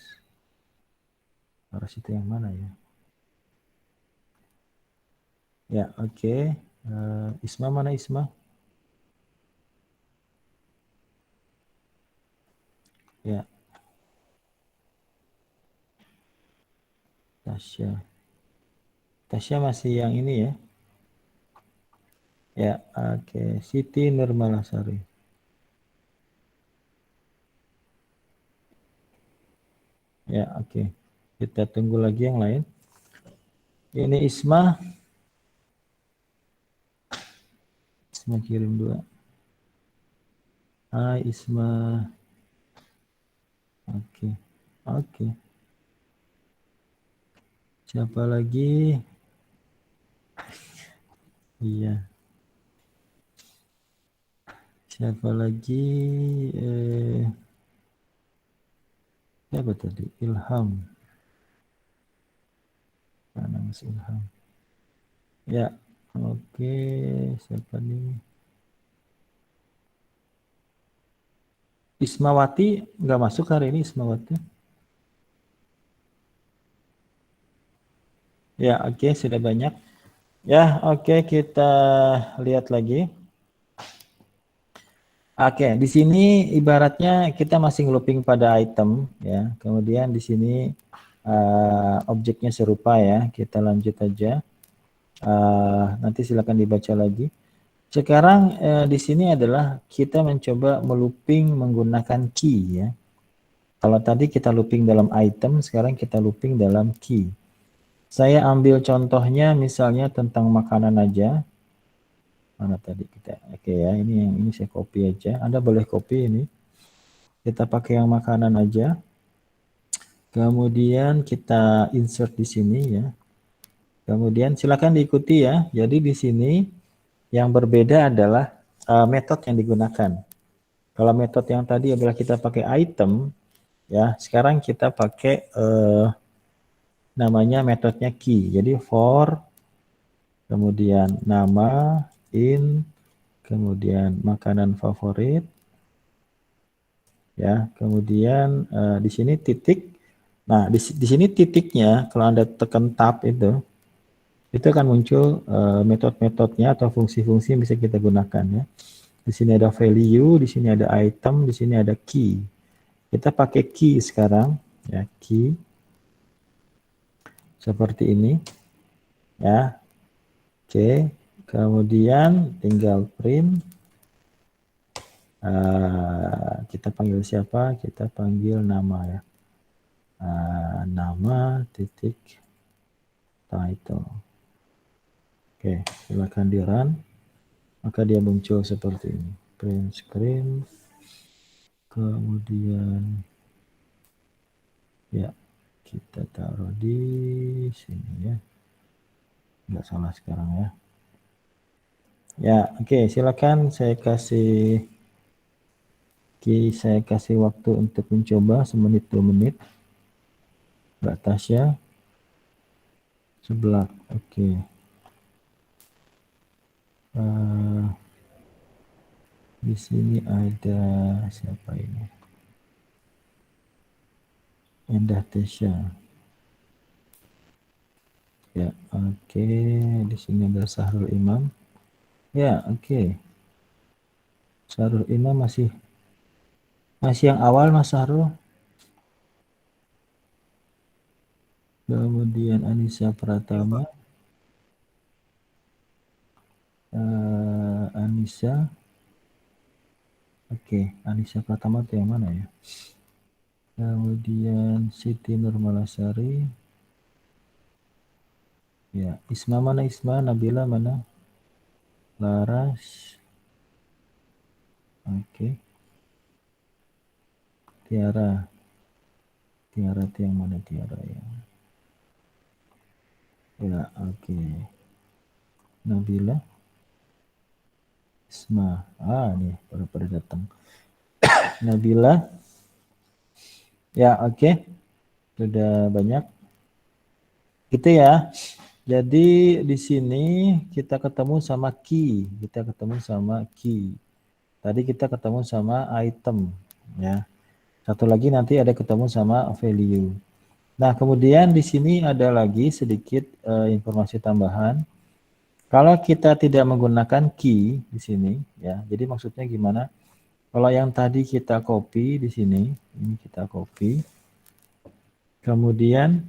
Laras itu yang mana ya? Ya, oke. Isma mana Isma? Ya. Tasya. Tasya masih yang ini ya? Ya, oke. Siti Nurmalasari. Ya, oke. Kita tunggu lagi yang lain. Ini Isma. Isma kirim 2. Hai Isma. Oke. Oke. Siapa lagi? Iya. Siapa lagi? Siapa tadi? Ilham. Mana Mas Ilham? Ya, oke. Siapa nih? Ismawati nggak masuk hari ini Ismawati. Ya, oke, sudah banyak. Ya, oke, kita lihat lagi. Oke, di sini ibaratnya kita masih ngelooping pada item ya. Kemudian di sini objeknya serupa ya. Kita lanjut aja. Nanti silakan dibaca lagi. Sekarang di sini adalah kita mencoba melooping menggunakan key ya. Kalau tadi kita looping dalam item, sekarang kita looping dalam key. Saya ambil contohnya misalnya tentang makanan aja. Mana tadi kita? Oke ya, ini yang ini saya copy aja. Anda boleh copy ini. Kita pakai yang makanan aja. Kemudian kita insert di sini ya. Kemudian silakan diikuti ya. Jadi di sini yang berbeda adalah metode yang digunakan. Kalau metode yang tadi adalah kita pakai item, ya sekarang kita pakai namanya metodenya key. Jadi for, kemudian nama, in, kemudian makanan favorit, ya kemudian di sini titik. Nah di sini titiknya kalau Anda tekan tab itu akan muncul metode-metodenya atau fungsi-fungsi yang bisa kita gunakan ya. Di sini ada value, di sini ada item, di sini ada key. Kita pakai key sekarang ya, key seperti ini. Ya. Oke, kemudian tinggal print. Kita panggil siapa? Kita panggil nama ya. Nama titik title. Oke, silakan di run. Maka dia muncul seperti ini. Print screen. Kemudian ya kita taruh di sini ya. Nggak salah sekarang ya. Ya, oke, silakan saya kasih waktu untuk mencoba 1-2 menit. Mbak Tasya. Sebelah, oke. Di sini ada siapa ini? Endah Tasya. Ya, oke. Di sini ada Sahrul Imam. Ya, oke. Sahrul Imam masih yang awal Mas Sahrul. Kemudian Anissa Pratama. Anissa. Oke, Anissa Pratama itu yang mana ya? Kemudian Siti Nurmalasari. Ya, Isma mana Isma? Nabila mana? Laras. Oke. Tiara itu yang mana Tiara ya? Ya, oke. Nabila. Isma. Nih pada datang. Nabila. Ya, oke. Sudah banyak. Gitu ya. Jadi di sini kita ketemu sama key. Tadi kita ketemu sama item ya. Satu lagi nanti ada ketemu sama value. Nah, kemudian di sini ada lagi sedikit informasi tambahan. Kalau kita tidak menggunakan key di sini ya. Jadi maksudnya gimana? Kalau yang tadi kita copy di sini, ini kita copy. Kemudian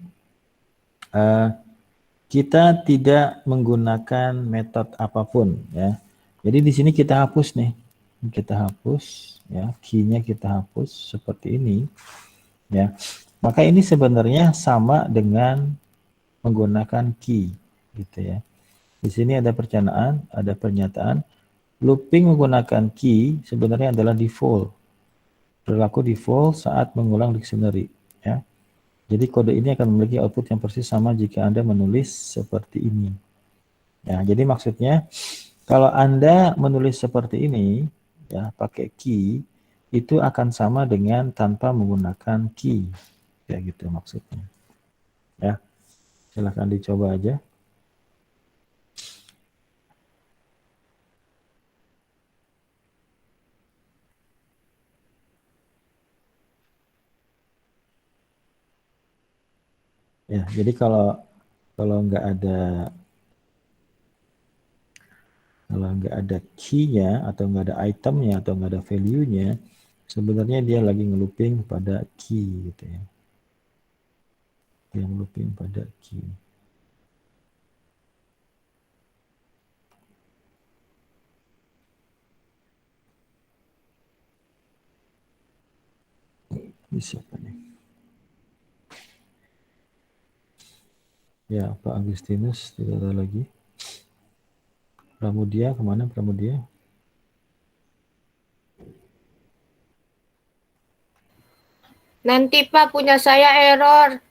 kita tidak menggunakan metode apapun ya. Jadi di sini kita hapus nih. Kita hapus ya, key-nya kita hapus seperti ini ya. Maka ini sebenarnya sama dengan menggunakan key gitu ya. Di sini ada pernyataan looping menggunakan key sebenarnya adalah default. Berlaku default saat mengulang dictionary ya. Jadi kode ini akan memiliki output yang persis sama jika Anda menulis seperti ini. Ya, jadi maksudnya kalau Anda menulis seperti ini ya pakai key itu akan sama dengan tanpa menggunakan key. Kayak gitu maksudnya. Ya. Silahkan dicoba aja. Ya, jadi kalau nggak ada key-nya atau nggak ada itemnya atau nggak ada value-nya, sebenarnya dia lagi nge-looping pada key gitu ya. Yang looping pada key. Ini siapa nih? Ya, Pak Agustinus tidak ada lagi. Pramudia, kemana Pramudia? Nanti Pak punya saya error.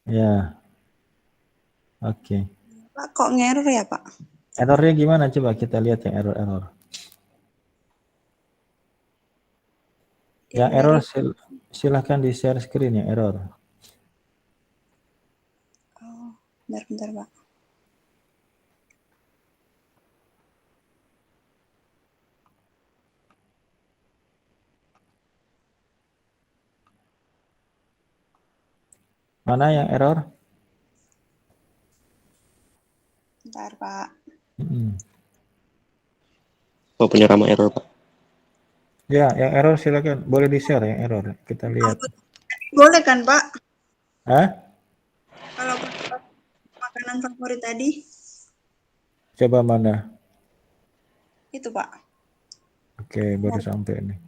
Ya. Oke. Pak, kok ngeror ya, Pak? Errornya gimana? Coba kita lihat yang error. Ya, error silahkan di-share screen ya, error. Oh, bentar, Pak. Mana yang error? Bentar, Pak. Oh, penyerama error, Pak. Ya, yang error silakan. Boleh di-share yang error. Kita lihat. Boleh kan, Pak? Hah? makanan favorit tadi? Coba mana? Itu, Pak. Oke, baru sampai nih.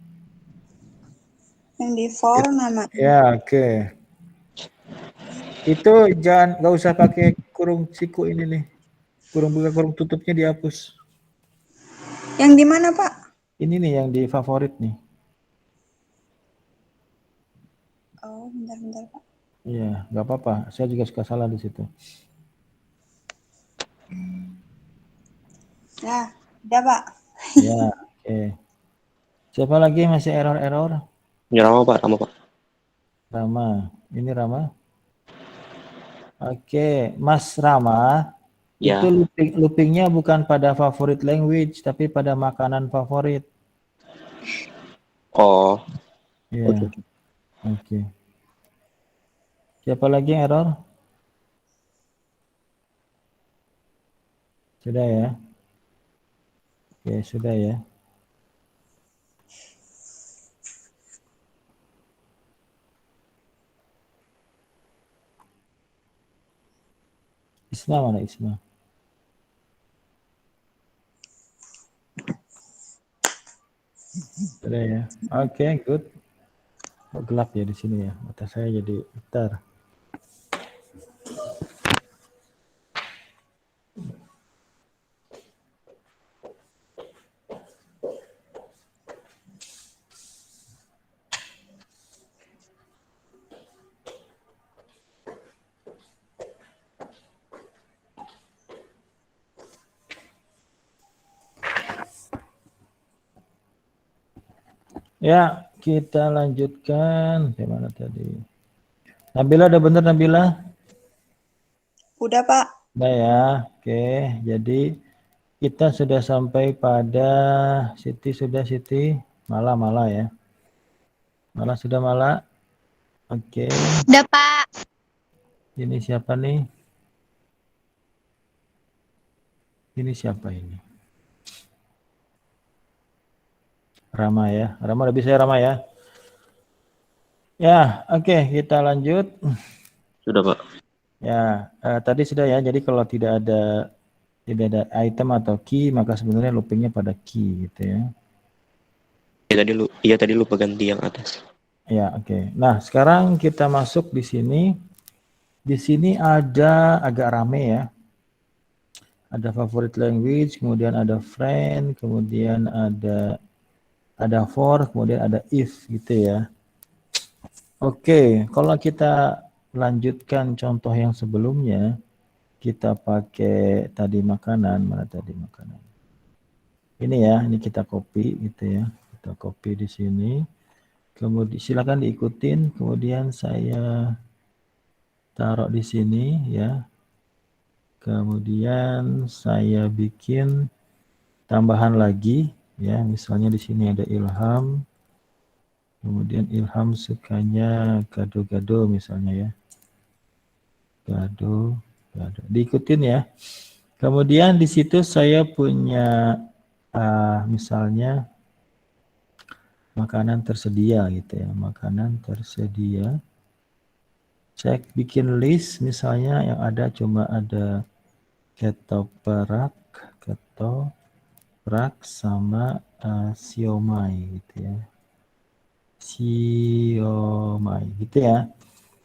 Yang di for nama. Ya, oke. Itu nggak usah pakai kurung siku ini nih. Kurung buka kurung tutupnya dihapus. Yang di mana, Pak? Ini nih yang di favorit nih. Oh, bentar, Pak. Iya, nggak apa-apa. Saya juga suka salah di situ. Ya, udah, Pak. Ya, oke. Siapa lagi masih error-error? Ini Rama Pak, Rama Pak. Rama. Ini Rama. Oke, Mas Rama. Ya. Itu loopingnya bukan pada favorite language, tapi pada makanan favorit. Oh, Iya. oke. Oke. Siapa lagi yang error? Sudah ya? Oke, sudah ya. Isma mana Isma? Sudah ya. Oke, good. Oh, gelap ya di sini ya. Mata saya jadi hitam. Ya, kita lanjutkan. Gimana tadi? Nabila udah bener Nabila? Udah, Pak. Udah ya. Oke, jadi kita sudah sampai pada Siti Mala ya. Mala sudah Mala. Oke. Udah, Pak. Ini siapa nih? Ini siapa ini? Rama ya. Rama udah bisa ya Rama ya? Ya, oke, kita lanjut. Sudah Pak. Ya, tadi sudah ya. Jadi kalau tidak ada item atau key, maka sebenarnya loopingnya pada key gitu ya. Tadi lupa ganti yang atas. Ya, oke. Nah, sekarang kita masuk di sini. Di sini ada agak rame ya. Ada favorite language, kemudian ada friend, kemudian ada for, kemudian ada if gitu ya. Oke, kalau kita lanjutkan contoh yang sebelumnya, kita pakai tadi makanan, mana tadi makanan? Ini ya, ini kita copy gitu ya. Kita copy di sini. Kemudian silakan diikutin, kemudian saya taruh di sini ya. Kemudian saya bikin tambahan lagi ya, misalnya di sini ada Ilham. Kemudian Ilham sukanya gado-gado misalnya ya. Gado. Diikutin ya. Kemudian di situ saya punya misalnya makanan tersedia gitu ya. Makanan tersedia. Saya bikin list misalnya yang ada cuma ada ketoprak sama siomay gitu ya. Siomay gitu ya.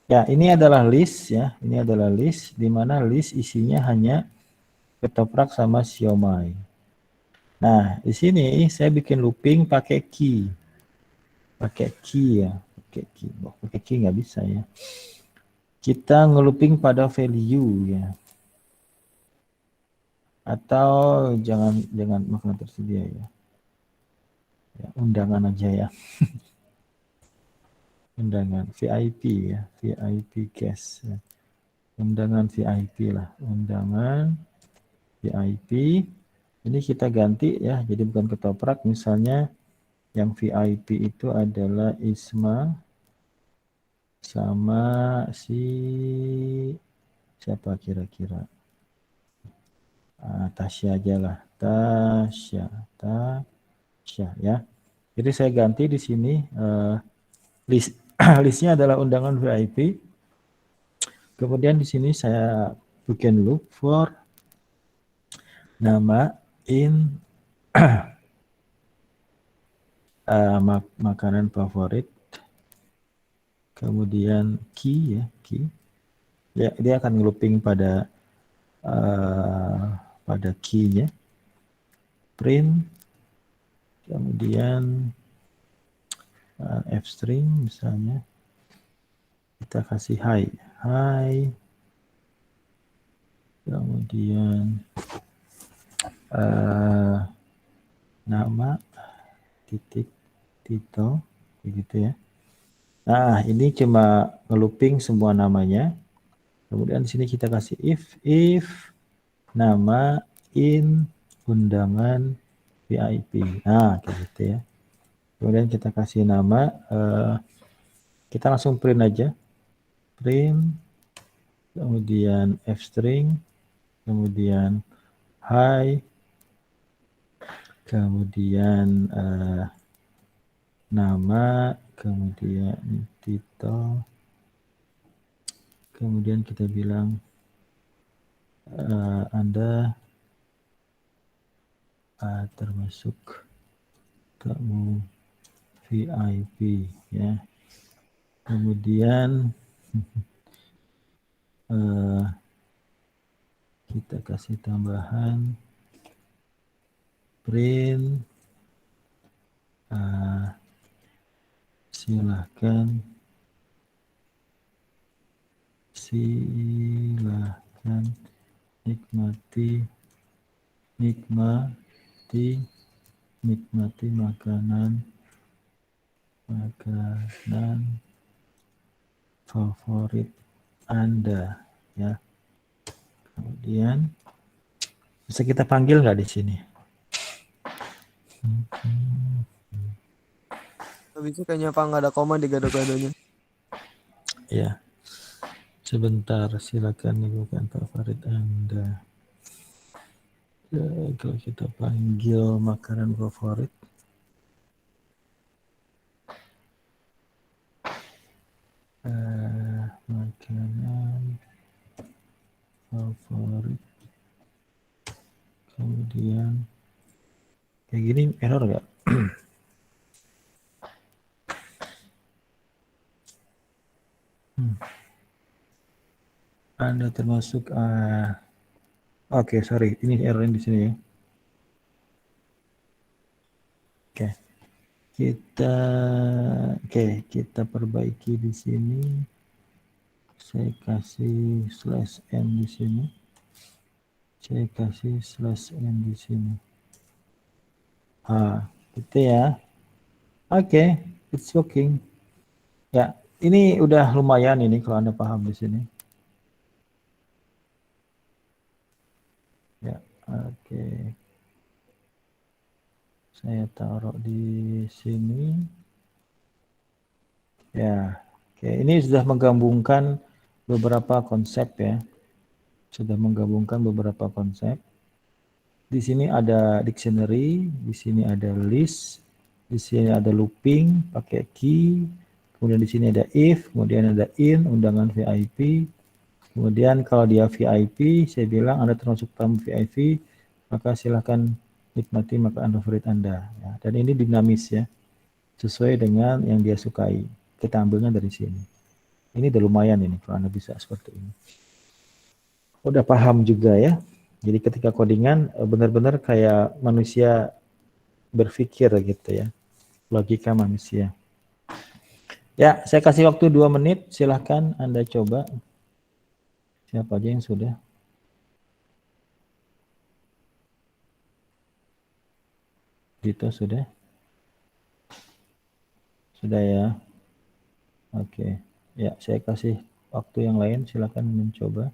Ya, ini adalah list ya. Ini adalah list di mana list isinya hanya ketoprak sama siomay. Nah, di sini saya bikin looping pakai key. Pakai key ya, pakai key. Oh, pakai key nggak bisa ya. Kita ngelooping pada value ya. Atau jangan makanan tersedia ya. Ya, undangan aja ya. Undangan VIP ya, VIP guest ya. Undangan VIP lah, undangan VIP. Ini kita ganti ya, jadi bukan ketoprak. Misalnya yang VIP itu adalah Isma sama si siapa kira-kira? Tasya aja lah, Tasya ya. Jadi saya ganti di sini listnya adalah undangan VIP. Kemudian di sini saya we can look for nama in makanan favorit, kemudian key ya, key. Dia akan looping pada key-nya, print, kemudian f string misalnya kita kasih hi, kemudian nama titik titel begitu ya. Nah, ini cuma nge-looping semua namanya. Kemudian di sini kita kasih if nama in undangan VIP. Nah, kayak gitu ya. Kemudian kita kasih nama, kita langsung print aja. Print, kemudian f string, kemudian hi, kemudian nama, kemudian titel, kemudian kita bilang Anda termasuk tamu VIP ya. Kemudian kita kasih tambahan print, silahkan nikmati makanan favorit Anda ya. Kemudian bisa kita panggil nggak di sini? Bisa kayaknya Pak nggak ada koma di gado-gadonya. Ya. Sebentar, silakan bukan favorit Anda. Ya, kalau kita panggil makanan favorit, makanan favorit, kemudian kayak gini error nggak? Anda termasuk oke, sorry, ini error di sini ya. Kita perbaiki di sini. Saya kasih /n di sini. Saya kasih /n di sini. Gitu ya. Oke, it's working. Ya, ini udah lumayan ini kalau Anda paham di sini. Ya, oke. Saya taruh di sini. Ya, oke. Ini sudah menggabungkan beberapa konsep ya. Sudah menggabungkan beberapa konsep. Di sini ada dictionary, di sini ada list, di sini ada looping pakai key, kemudian di sini ada if, kemudian ada in, undangan VIP. Kemudian kalau dia VIP, saya bilang Anda termasuk tamu VIP, maka silakan nikmati makanan favorit Anda. Ya, dan ini dinamis ya, sesuai dengan yang dia sukai. Kita ambilnya dari sini. Ini udah lumayan ini kalau Anda bisa seperti ini. Udah paham juga ya. Jadi ketika codingan benar-benar kayak manusia berpikir gitu ya. Logika manusia. Ya, saya kasih waktu 2 menit. Silahkan Anda coba. Siapa aja yang sudah? Dito sudah? Sudah ya? Oke. Ya, saya kasih waktu yang lain. Silahkan mencoba.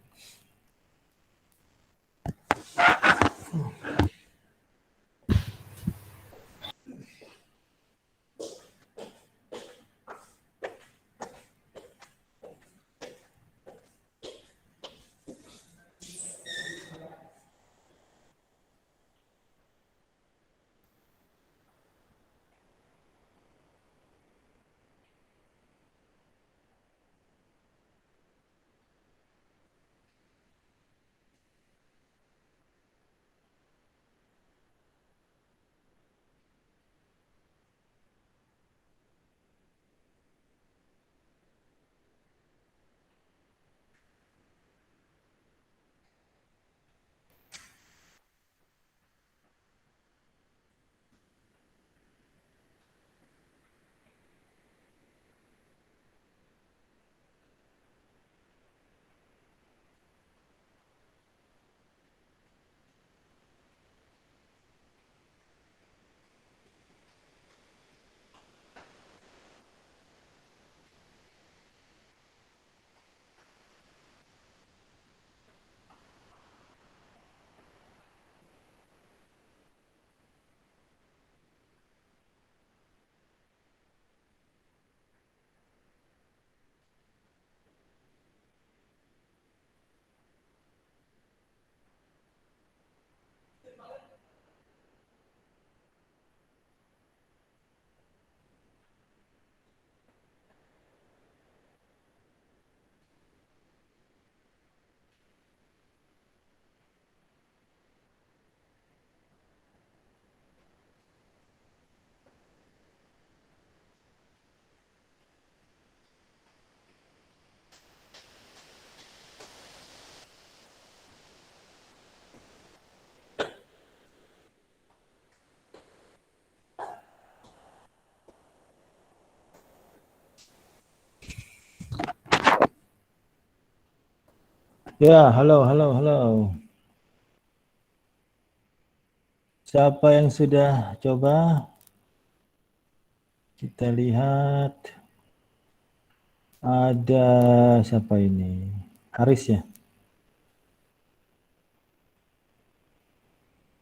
Ya, halo, halo, halo. Siapa yang sudah coba? Kita lihat. Ada siapa ini? Haris ya?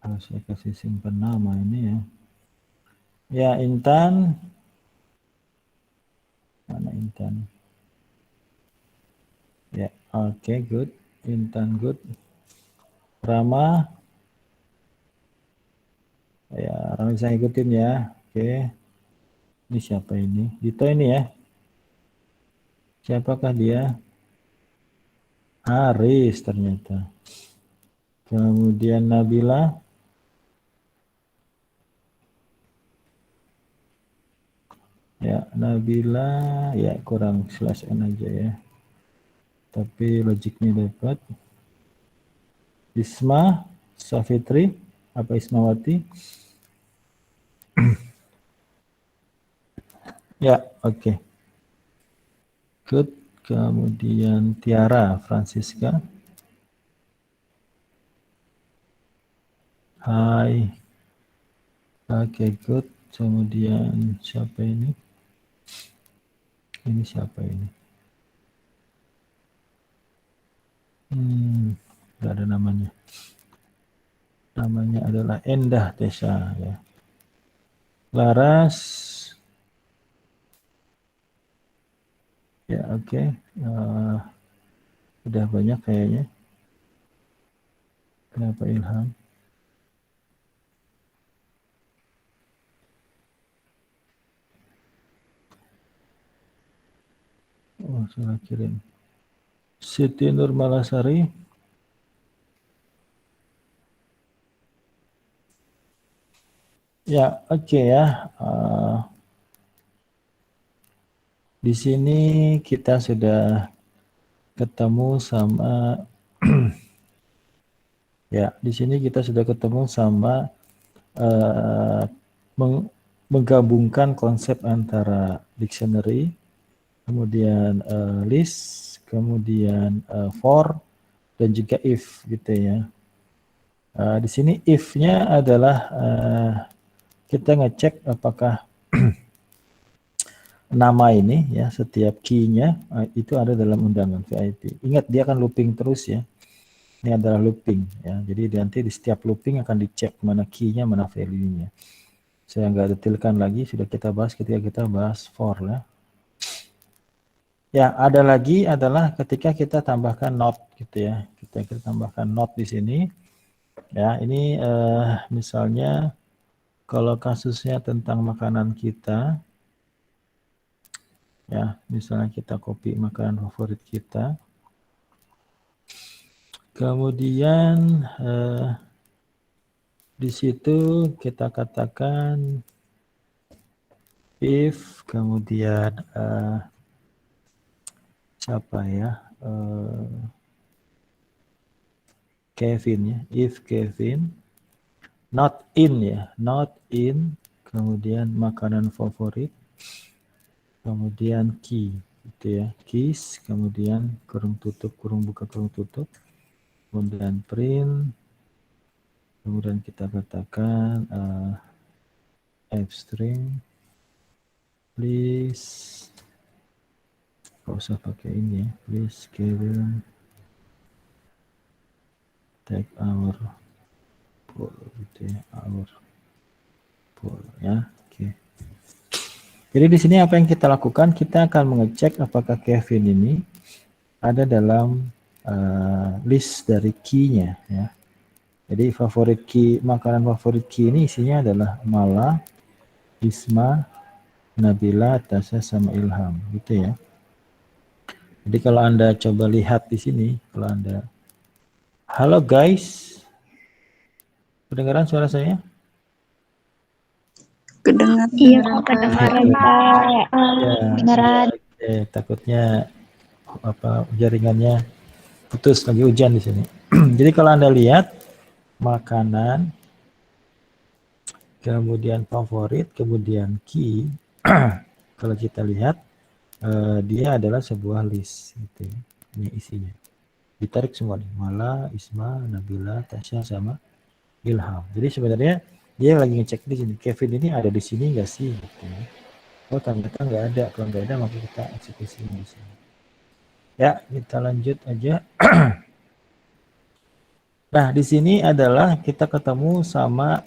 Harus saya kasih simpan nama ini ya. Ya, Intan. Mana Intan? Ya, oke, good. Intan good. Rama. Ya, Rama bisa ikutin ya. Oke. Ini siapa ini? Dito ini ya. Siapakah dia? Haris ternyata. Kemudian Nabila. Ya, Nabila ya kurang slash n aja ya. Tapi logiknya dapat. Isma, Safitri, apa Ismawati? Ya, oke. Good. Kemudian Tiara, Francisca. Hai. Oke, good. Kemudian siapa ini? Ini siapa ini? Nggak ada namanya. Namanya adalah Endah Tesha ya. Laras. Ya, oke. Udah banyak kayaknya. Kenapa Ilham? Oh, salah kirim. Siti Nurmalasari. Ya, oke ya. Di sini kita sudah ketemu sama ya, di sini kita sudah ketemu sama menggabungkan konsep antara dictionary, kemudian list, kemudian for, dan juga if gitu ya. Di sini if-nya adalah kita ngecek apakah nama ini ya, setiap key-nya itu ada dalam undangan VIP. Ingat dia akan looping terus ya. Ini adalah looping ya. Jadi nanti di setiap looping akan dicek mana key-nya, mana value-nya. Saya nggak detailkan lagi, sudah kita bahas ketika kita bahas for ya. Ya, ada lagi adalah ketika kita tambahkan not gitu ya. Kita tambahkan not di sini. Ya, ini misalnya kalau kasusnya tentang makanan kita, ya, misalnya kita copy makanan favorit kita. Kemudian di situ kita katakan if, kemudian siapa ya? Kevin ya, if Kevin, not in ya, not in, kemudian makanan favorit, kemudian key, gitu ya, keys, kemudian kurung tutup, kurung buka, kurung tutup, kemudian print, kemudian kita katakan f-string, please, nggak usah pakai ini ya, please Kevin, take our poll gitu ya, our poll ya, oke. Jadi di sini apa yang kita lakukan? Kita akan mengecek apakah Kevin ini ada dalam list dari key-nya ya. Jadi favorit key, makanan favorit key ini isinya adalah Mala, Isma, Nabila, Tasya, sama Ilham gitu ya. Jadi kalau Anda coba lihat di sini, kalau Anda, halo guys, kedengaran suara saya? Kedengaran. Iya, kedengaran Pak. Kedengaran. Ya, takutnya apa jaringannya putus, lagi hujan di sini. Jadi kalau Anda lihat makanan, kemudian favorit, kemudian key, kalau kita lihat dia adalah sebuah list gitu ya, ini isinya. Ditarik semua nih. Mala, Isma, Nabila, Tasya sama Ilham. Jadi sebenarnya dia lagi ngecek di sini. Kevin ini ada di sini nggak sih? Gitu ya. Oh ternyata nggak ada. Kalau nggak ada maka kita eksekusi di sini. Ya kita lanjut aja. Nah di sini adalah kita ketemu sama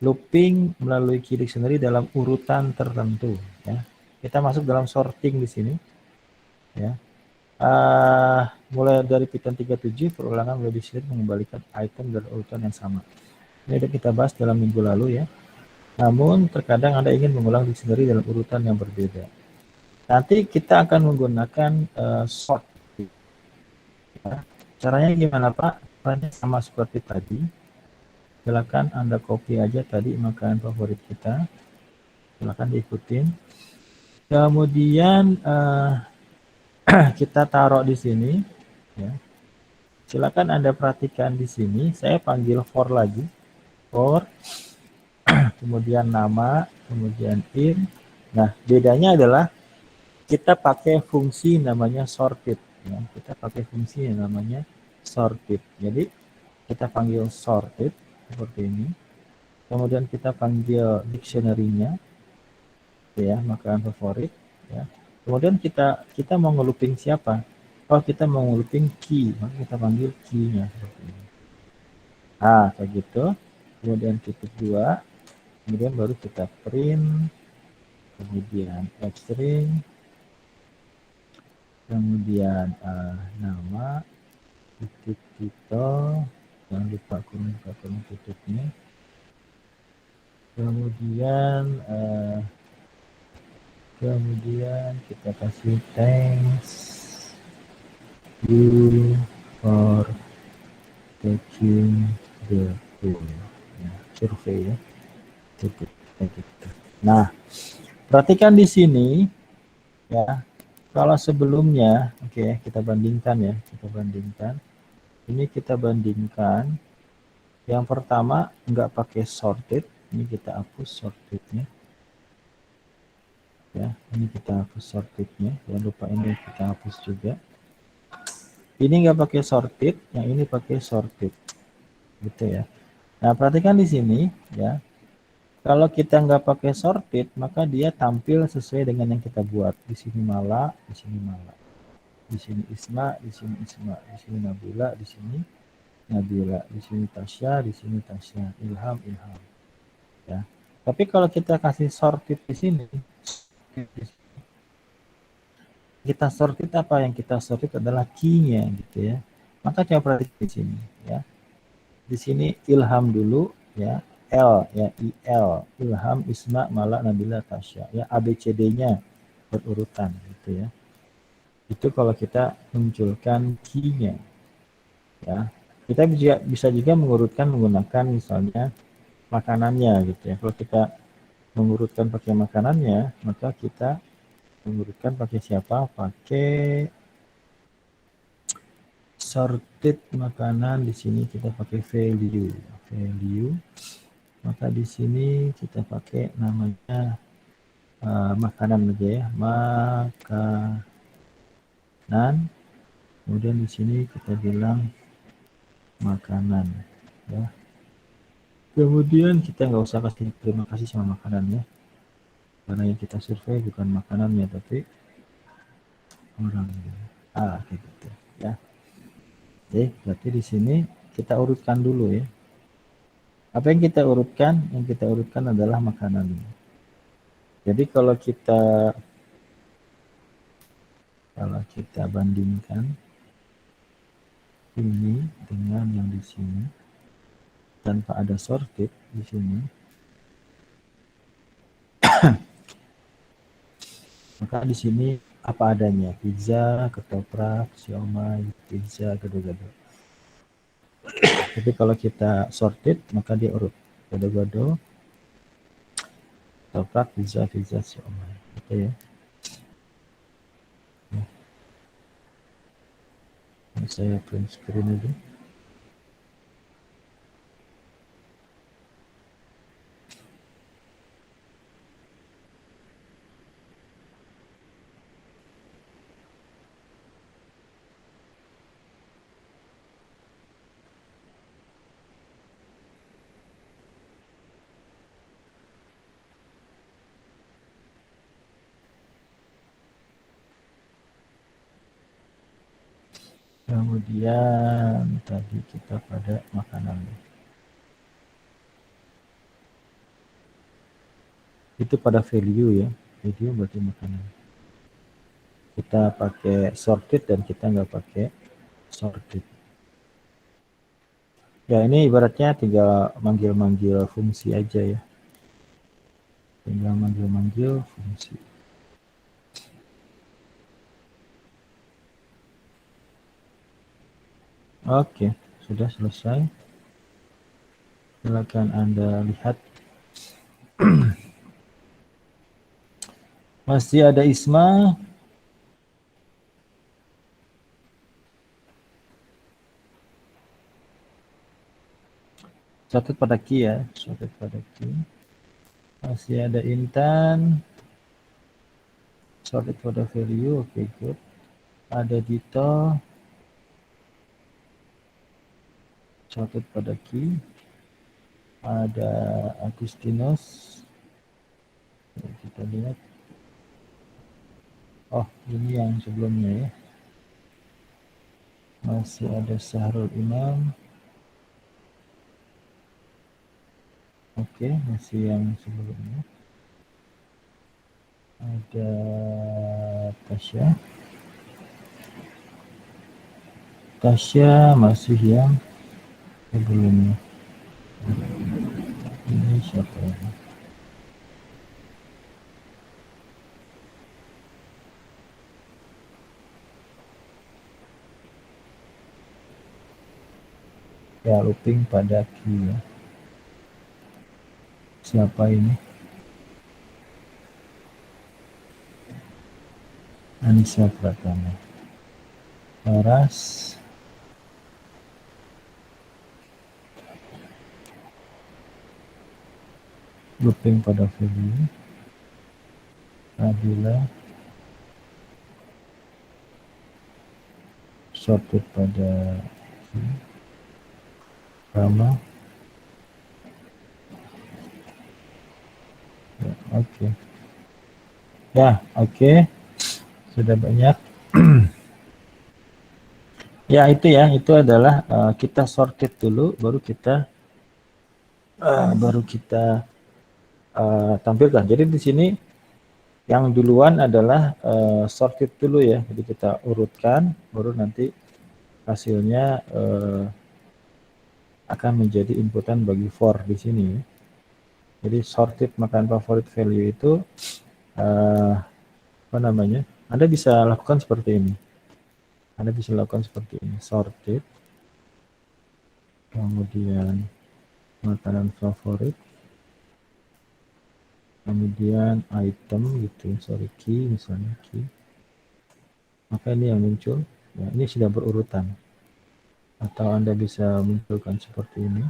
looping melalui key dictionary dalam urutan tertentu. Ya. Kita masuk dalam sorting di sini. Ya. Mulai dari Python 37 perulangan melalui dictionary mengembalikan item dari urutan yang sama. Ini sudah kita bahas dalam minggu lalu ya. Namun terkadang Anda ingin mengulang dictionary dalam urutan yang berbeda. Nanti kita akan menggunakan sort. Ya. Caranya gimana Pak? Caranya sama seperti tadi. Silakan Anda copy aja tadi makanan favorit kita. Silakan diikutin. Kemudian kita taruh di sini. Ya. Silakan Anda perhatikan di sini. Saya panggil for lagi. For. Kemudian nama. Kemudian in. Nah, bedanya adalah kita pakai fungsi namanya sorted. Ya. Kita pakai fungsi yang namanya sorted. Jadi, kita panggil sorted seperti ini. Kemudian kita panggil dictionary-nya. Ya, makanan favorit. Ya. Kemudian kita mau nge-looping siapa? Oh, kita mau nge-looping key, maka kita panggil key-nya seperti ini. Ah, kayak gitu. Kemudian titik 2. Kemudian baru kita print. Kemudian string. Kemudian nama, titik titel, jangan lupa kurung tutupnya. Kemudian kita kasih thanks you for taking the survey ya. Nah, perhatikan di sini ya. Kalau sebelumnya, oke, kita bandingkan ya. Ini kita bandingkan. Yang pertama nggak pakai sorted. Ini kita hapus sortednya. Ya, ini kita hapus sortednya. Jangan lupa ini kita hapus juga. Ini nggak pakai sorted, yang ini pakai sorted, gitu ya. Nah, perhatikan di sini ya. Kalau kita nggak pakai sorted, maka dia tampil sesuai dengan yang kita buat. Di sini Mala, di sini Mala. Di sini Isma, di sini Isma. Di sini Nabila, di sini Nabila. Di sini Tasya, di sini Tasya. Ilham, Ilham. Ya. Tapi kalau kita kasih sorted di sini, kita sorted apa? Yang kita sorted adalah key-nya gitu ya. Maka coba perhatikan di sini ya. Di sini Ilham dulu ya. L ya, IL, Ilham, Isma, Mala, Nabila, Tasya ya, ABCD-nya berurutan gitu ya. Itu kalau kita munculkan key-nya ya. Kita bisa juga mengurutkan menggunakan misalnya makanannya gitu ya. Kalau kita mengurutkan pakai makanannya, maka kita mengurutkan pakai siapa? Pakai sorted makanan. Di sini kita pakai value. Maka di sini kita pakai namanya makanan aja ya, makanan. Kemudian di sini kita bilang makanan ya. Kemudian kita nggak usah kasih terima kasih sama makanan ya, karena yang kita survei bukan makanannya tapi orang. Kayak gitu ya. Oke, berarti di sini kita urutkan dulu ya. Apa yang kita urutkan? Yang kita urutkan adalah makanan. Jadi kalau kita bandingkan ini dengan yang di sini tanpa ada sorted di sini, maka di sini apa adanya, pizza, ketoprak, siomay, pizza, gado-gado. Tapi kalau kita sorted maka dia urut gado-gado, ketoprak, pizza, siomay, gitu ya. Saya print screen aja. Kemudian tadi kita pada makanan. Itu pada value ya. Value berarti makanan. Kita pakai sorted dan kita nggak pakai sorted. Ya ini ibaratnya tinggal manggil-manggil fungsi aja ya. Tinggal manggil-manggil fungsi. Oke, sudah selesai. Silakan Anda lihat. Masih ada Isma. Sorted pada key ya, sorted pada key. Masih ada Intan. Sorted pada value, oke good. Ada Dito. Sorted pada key. Ada Agustinus. Kita lihat. Oh, ini yang sebelumnya ya. Masih ada Sahrul Imam. Oke, masih yang sebelumnya. Ada Tasya. Tasya masih yang sebelumnya. Ini siapa ya? Ya, looping pada key ya. Siapa ini? Anissa Pratama. Laras. Looping pada value. Adila. Sorted pada Rama. Ya, oke. Ya, oke. Sudah banyak. Ya, itu adalah kita sorted dulu, baru kita tampilkan. Jadi di sini yang duluan adalah sorted dulu ya. Jadi kita urutkan, baru nanti hasilnya akan menjadi inputan bagi for di sini. Jadi sorted makanan favorit value itu apa namanya? Anda bisa lakukan seperti ini. Sorted. Kemudian makanan favorit. Kemudian item gitu, key misalnya key. Maka ini yang muncul. Ya, ini sudah berurutan. Atau Anda bisa munculkan seperti ini.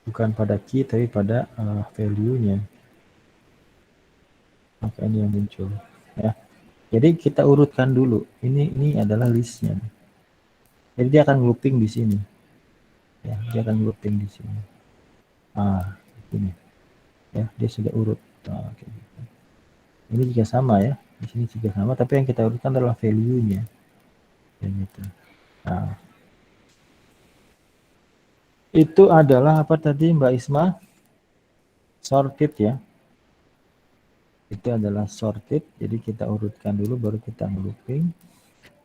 Bukan pada key, tapi pada value-nya. Maka ini yang muncul. Ya. Jadi kita urutkan dulu. Ini adalah listnya. Jadi dia akan looping di sini. Ya, dia akan looping di sini. Ini. Ya, dia sudah urut. Kayak gitu. Ini juga sama ya. Di sini juga sama, tapi yang kita urutkan adalah value-nya. Kayak gitu. Nah, itu adalah apa tadi Mbak Isma? Sorted ya. Itu adalah sorted. Jadi kita urutkan dulu baru kita looping.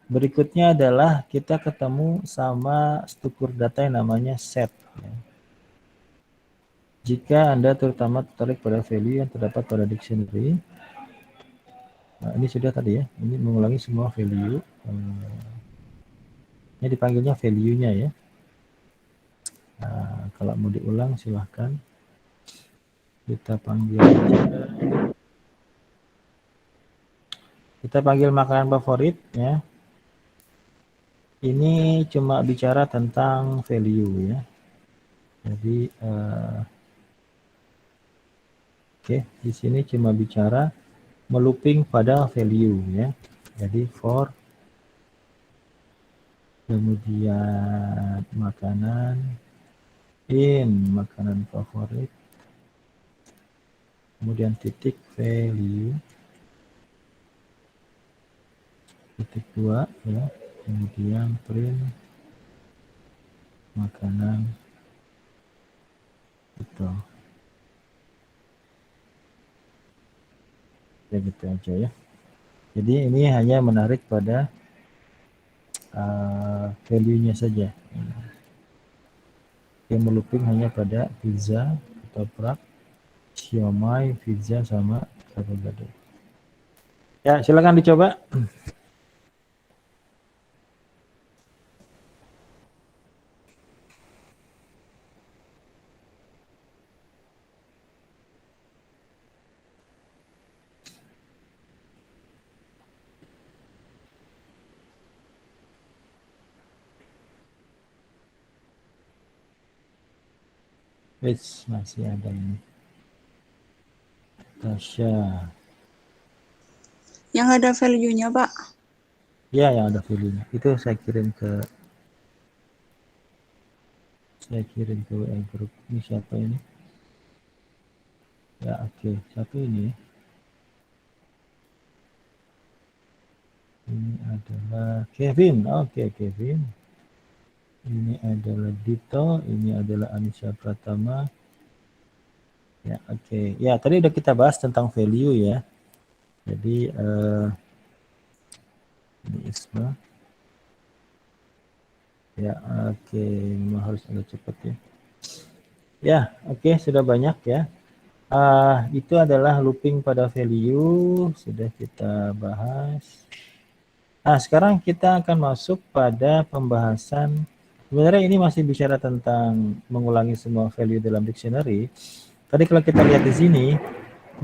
Berikutnya adalah kita ketemu sama struktur data yang namanya set. Ya. Jika Anda terutama tertarik pada value yang terdapat pada dictionary. Nah, ini sudah tadi ya. Ini mengulangi semua value. Ini dipanggilnya value-nya ya. Nah, kalau mau diulang silahkan. Kita panggil aja. Kita panggil makanan favorit ya. Ini cuma bicara tentang value ya. Jadi oke, di sini cuma bicara melooping pada value ya. Jadi for kemudian makanan makanan favorit, kemudian titik value, titik 2 ya, kemudian print makanan itu ya, gitu aja ya. Jadi ini hanya menarik pada value-nya saja. Yang melooping hanya pada pizza, ketoprak, siomay, pizza sama gado-gado. Ya, silakan dicoba. Wis, masih ada ini. Tasya. Yang ada value-nya, Pak. Ya, yang ada value-nya. Itu saya kirim ke WA group. Ini siapa ini? Ya, oke. Satu ini. Ini adalah Kevin. Oke, Kevin. Ini adalah Dito. Ini adalah Anisha Pratama. Ya, oke. Ya, tadi udah kita bahas tentang value ya. Jadi, ini Isma. Ya, oke. Memang harus agak cepat ya. Ya, oke. Sudah banyak ya. Itu adalah looping pada value. Sudah kita bahas. Nah, sekarang kita akan masuk pada pembahasan. Sebenarnya ini masih bicara tentang mengulangi semua value dalam dictionary. Tadi kalau kita lihat di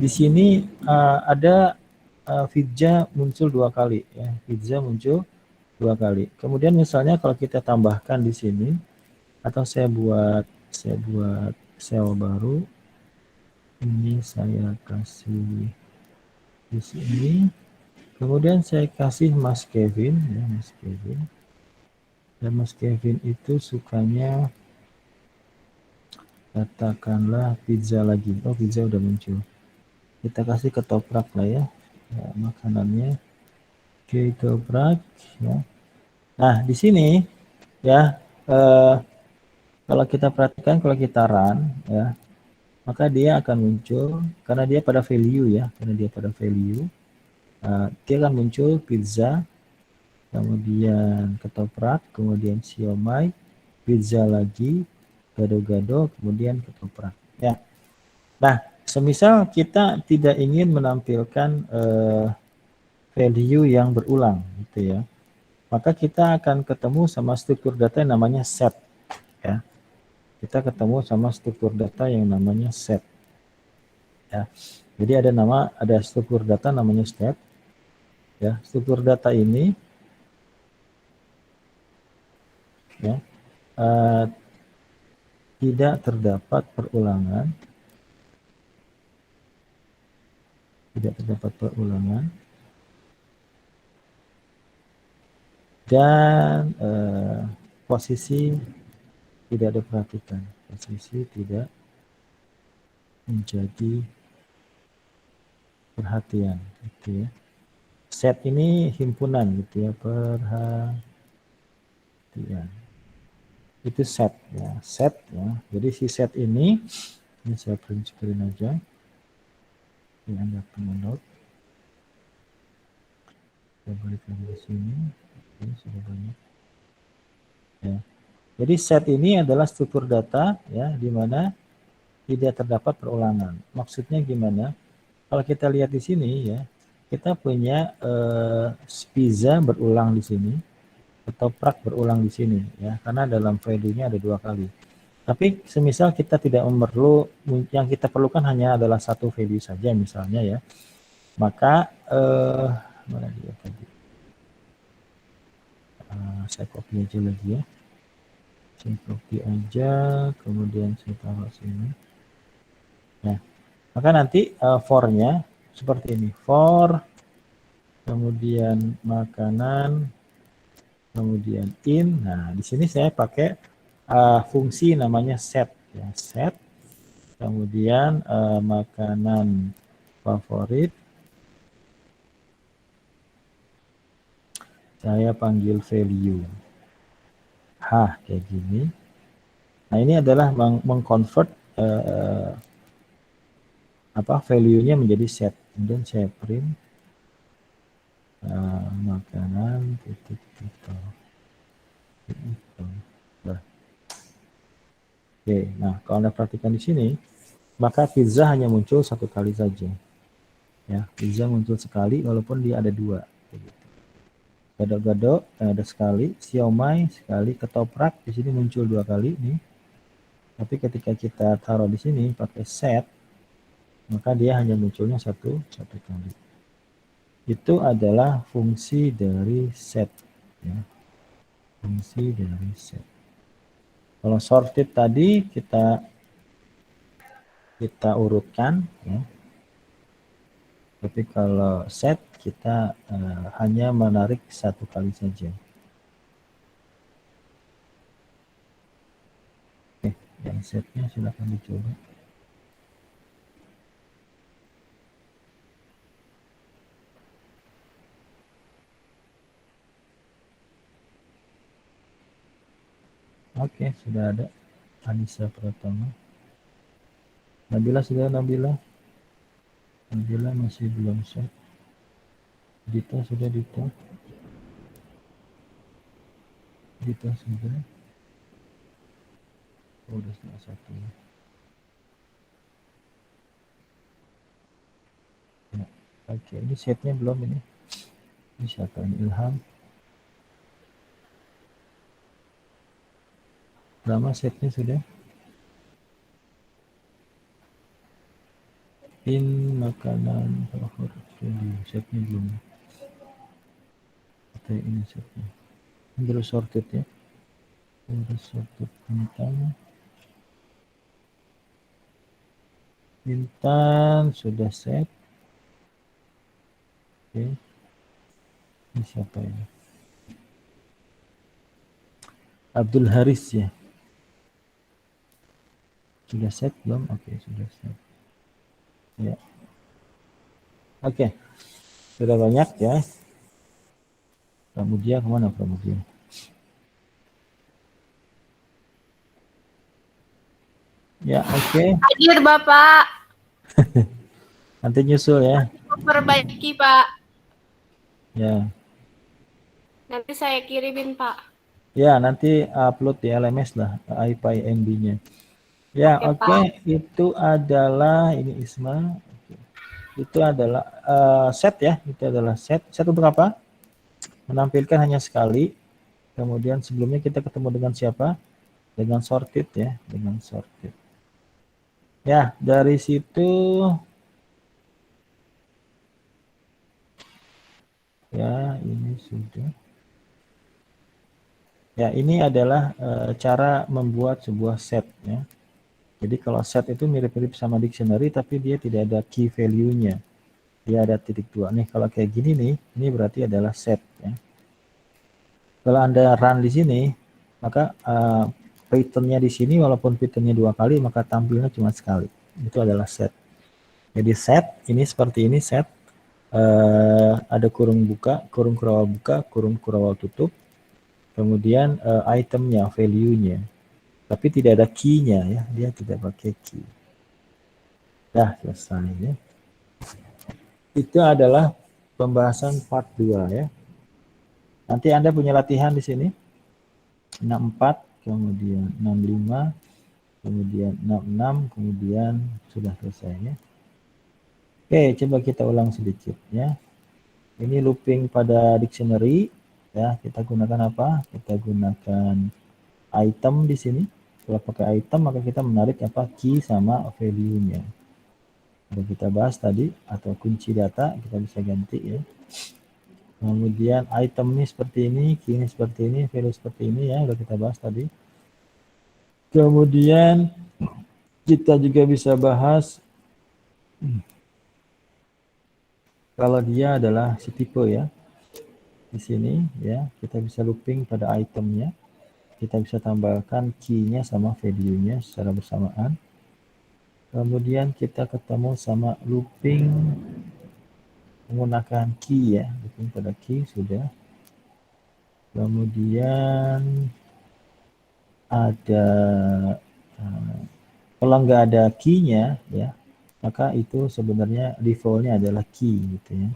sini ada pizza muncul 2 kali ya. Pizza muncul 2 kali. Kemudian misalnya kalau kita tambahkan di sini atau saya buat sel baru. Ini saya kasih di sini. Kemudian saya kasih Mas Kevin ya, Mas Kevin. Dan Mas Kevin itu sukanya katakanlah pizza lagi. Oh, pizza udah muncul. Kita kasih ketoprak lah ya, makanannya. Ketoprak ya. Nah, di sini ya kalau kita perhatikan, kalau kita run ya, maka dia akan muncul karena dia pada value ya, dia akan muncul pizza, kemudian ketoprak, kemudian siomay, pizza lagi, gado-gado, kemudian ketoprak. Ya. Nah, semisal kita tidak ingin menampilkan value yang berulang, gitu ya, maka kita akan ketemu sama struktur data yang namanya set. Ya. Kita ketemu sama struktur data yang namanya set. Ya. Jadi ada struktur data namanya set. Ya, struktur data ini ya tidak terdapat perulangan, dan posisi tidak diperhatikan, posisi tidak menjadi perhatian, gitu ya. Set ini himpunan, gitu ya, perhatian. Itu set ya, set ya. Jadi si set ini saya print screen aja. Ini Anda download. Saya berikan di sini. Ini sudah banyak. Ya. Jadi set ini adalah struktur data ya, di mana tidak terdapat perulangan. Maksudnya gimana? Kalau kita lihat di sini ya, kita punya pizza berulang di sini, ketoprak berulang di sini ya, karena dalam value-nya ada 2 kali. Tapi semisal kita tidak perlu, yang kita perlukan hanya adalah 1 value saja misalnya ya, maka mana dia tadi? Saya copy aja lagi ya. Saya copy aja, kemudian saya taruh sini. Nah, maka nanti for-nya seperti ini, for, kemudian makanan, kemudian in. Nah, di sini saya pakai fungsi namanya set ya, set, kemudian makanan favorit, Saya panggil value. Kayak gini. Nah, ini adalah mengconvert value-nya menjadi set. Kemudian saya print makanan titik. Oke, nah kalau Anda perhatikan di sini, maka pizza hanya muncul satu kali saja. Ya, pizza muncul sekali walaupun dia ada dua. Gado-gado ada sekali, siomay sekali, ketoprak di sini muncul dua kali nih. Tapi ketika kita taruh di sini pakai set, maka dia hanya munculnya satu kali. Itu adalah fungsi dari set. Ya. Fungsi dari set. Kalau sorted tadi kita urutkan, ya. Tapi kalau set kita hanya menarik satu kali saja. Oke, yang setnya silakan dicoba. Oke, sudah ada. Anissa Pratama. Nabila sudah, Nabila masih belum set. Dita sudah, Dita sudah. Udah setengah satu. Ya. Oke, ini setnya belum ini. Ini siapa ini? Ilham. Lama setnya sudah. Makanan favorit setnya belum. Atau ini setnya. Ini baru sorted ya. Baru sorted Intan sudah set. Oke. Ini siapa ini? Abdul Haris ya. Sudah set belum? Oke, sudah set. Ya. Oke. Sudah banyak ya. Pramudia kemana Pramudia? Ya, oke. Hadir Bapak. Nanti nyusul ya. Perbaiki Pak. Ya. Nanti saya kirimin Pak. Ya, nanti upload di LMS lah, IPyMB-nya. Ya, oke. Itu adalah, ini Isma. Itu adalah set ya. Itu adalah set. Set untuk apa? Menampilkan hanya sekali. Kemudian sebelumnya kita ketemu dengan siapa? Dengan sorted ya. Dengan sorted. Ya, dari situ. Ya, ini sudah. Ya, ini adalah cara membuat sebuah set ya. Jadi kalau set itu mirip-mirip sama dictionary tapi dia tidak ada key value-nya. Dia ada titik dua. Nih kalau kayak gini nih, ini berarti adalah set ya. Kalau Anda run di sini, maka pattern-nya di sini walaupun pattern-nya dua kali maka tampilnya cuma sekali. Itu adalah set. Jadi set ini seperti ini set. Ada kurung buka, kurung kurawal buka, kurung kurawal tutup. Kemudian itemnya, value-nya. Tapi tidak ada key-nya ya, dia tidak pakai key. Dah selesai ya. Itu adalah pembahasan part 2 ya. Nanti Anda punya latihan di sini. 64, kemudian 65, kemudian 66, kemudian sudah selesai ya. Oke, coba kita ulang sedikit ya. Ini looping pada dictionary ya, kita gunakan apa? Kita gunakan item di sini. Kalau pakai item maka kita menarik apa? Key sama value-nya. Sudah kita bahas tadi, atau kunci data kita bisa ganti ya. Kemudian item ini seperti ini, key ini seperti ini, value seperti ini ya, sudah kita bahas tadi. Kemudian kita juga bisa bahas kalau dia adalah si tipe ya. Di sini ya, kita bisa looping pada itemnya. Kita bisa tambahkan key-nya sama value-nya secara bersamaan. Kemudian kita ketemu sama looping menggunakan key ya. Looping pada key sudah. Kemudian ada kalau nggak ada key-nya ya, maka itu sebenarnya default-nya adalah key gitu ya.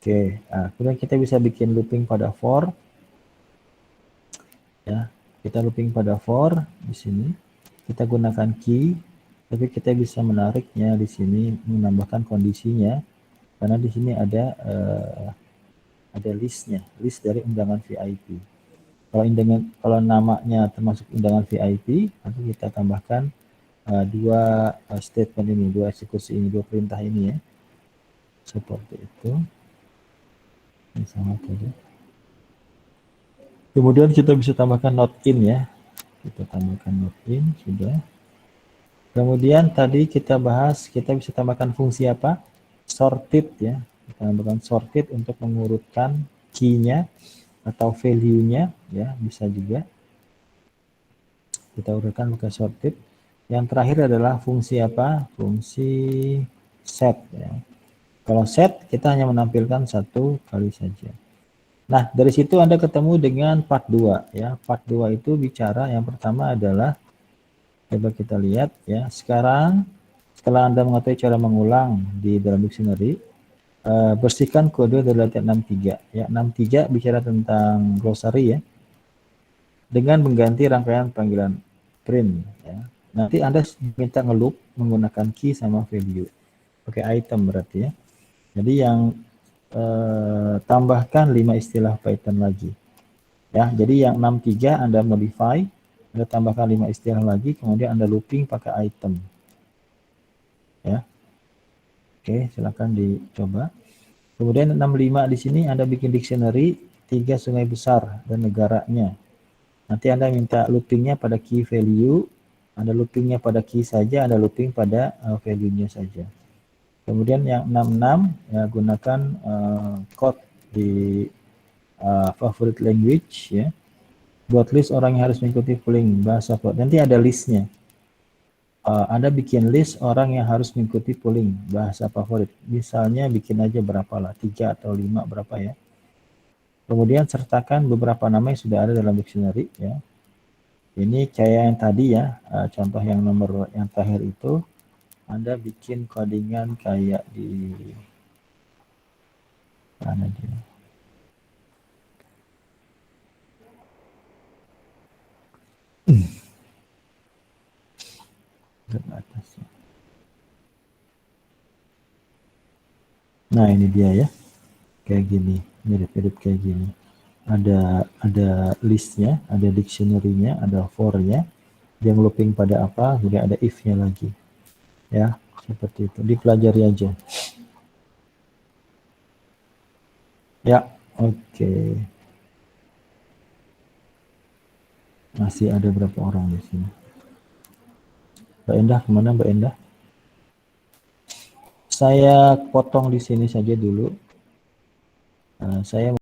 Oke, nah, kemudian kita bisa bikin looping pada for. Ya, kita looping pada for di sini. Kita gunakan key, tapi kita bisa menariknya di sini, menambahkan kondisinya, karena di sini ada listnya, list dari undangan VIP. Kalau namanya termasuk undangan VIP, nanti kita tambahkan dua statement ini, dua eksekusi ini, dua perintah ini ya. Seperti itu. Ini sama tadi. Kemudian kita bisa tambahkan not in ya. Kita tambahkan not in, sudah. Kemudian tadi kita bahas, kita bisa tambahkan fungsi apa? Sorted ya. Kita tambahkan sorted untuk mengurutkan key-nya atau value-nya ya, bisa juga. Kita urutkan pakai sorted. Yang terakhir adalah fungsi apa? Fungsi set ya. Kalau set kita hanya menampilkan satu kali saja. Nah, dari situ Anda ketemu dengan part 2 ya. Part 2 itu bicara yang pertama adalah, coba kita lihat ya. Sekarang setelah Anda mengetahui cara mengulang di dalam dictionary, bersihkan kode dari latihan 63 ya. 63 bicara tentang glossary ya. Dengan mengganti rangkaian panggilan print ya. Nanti Anda minta ngeloop menggunakan key sama value. Pakai item berarti ya. Jadi yang tambahkan 5 istilah Python lagi. Ya, jadi yang 63 Anda modify, Anda tambahkan 5 istilah lagi, kemudian Anda looping pakai item. Ya. Oke, silakan dicoba. Kemudian 65 di sini Anda bikin dictionary 3 sungai besar dan negaranya. Nanti Anda minta loopingnya pada key value, Anda loopingnya pada key saja, Anda looping pada value-nya saja. Kemudian yang 66 ya, gunakan code di favorite language ya. Buat list orang yang harus mengikuti polling bahasa plot. Nanti ada listnya. Anda bikin list orang yang harus mengikuti polling bahasa favorit. Misalnya bikin aja berapa lah, 3 atau 5 berapa ya. Kemudian sertakan beberapa nama yang sudah ada dalam dictionary ya. Ini kayak yang tadi ya, contoh yang nomor yang terakhir itu. Anda bikin codingan kayak di mana dia? Ke atas. Nah, ini dia ya. Kayak gini, mirip-mirip kayak gini. Ada listnya, ada dictionary-nya, ada for-nya. Yang looping pada apa, kemudian ada if-nya lagi. Ya, seperti itu. Dipelajari aja. Ya, oke. Masih ada berapa orang di sini? Mbak Endah, kemana Mbak Endah? Saya potong di sini saja dulu. Saya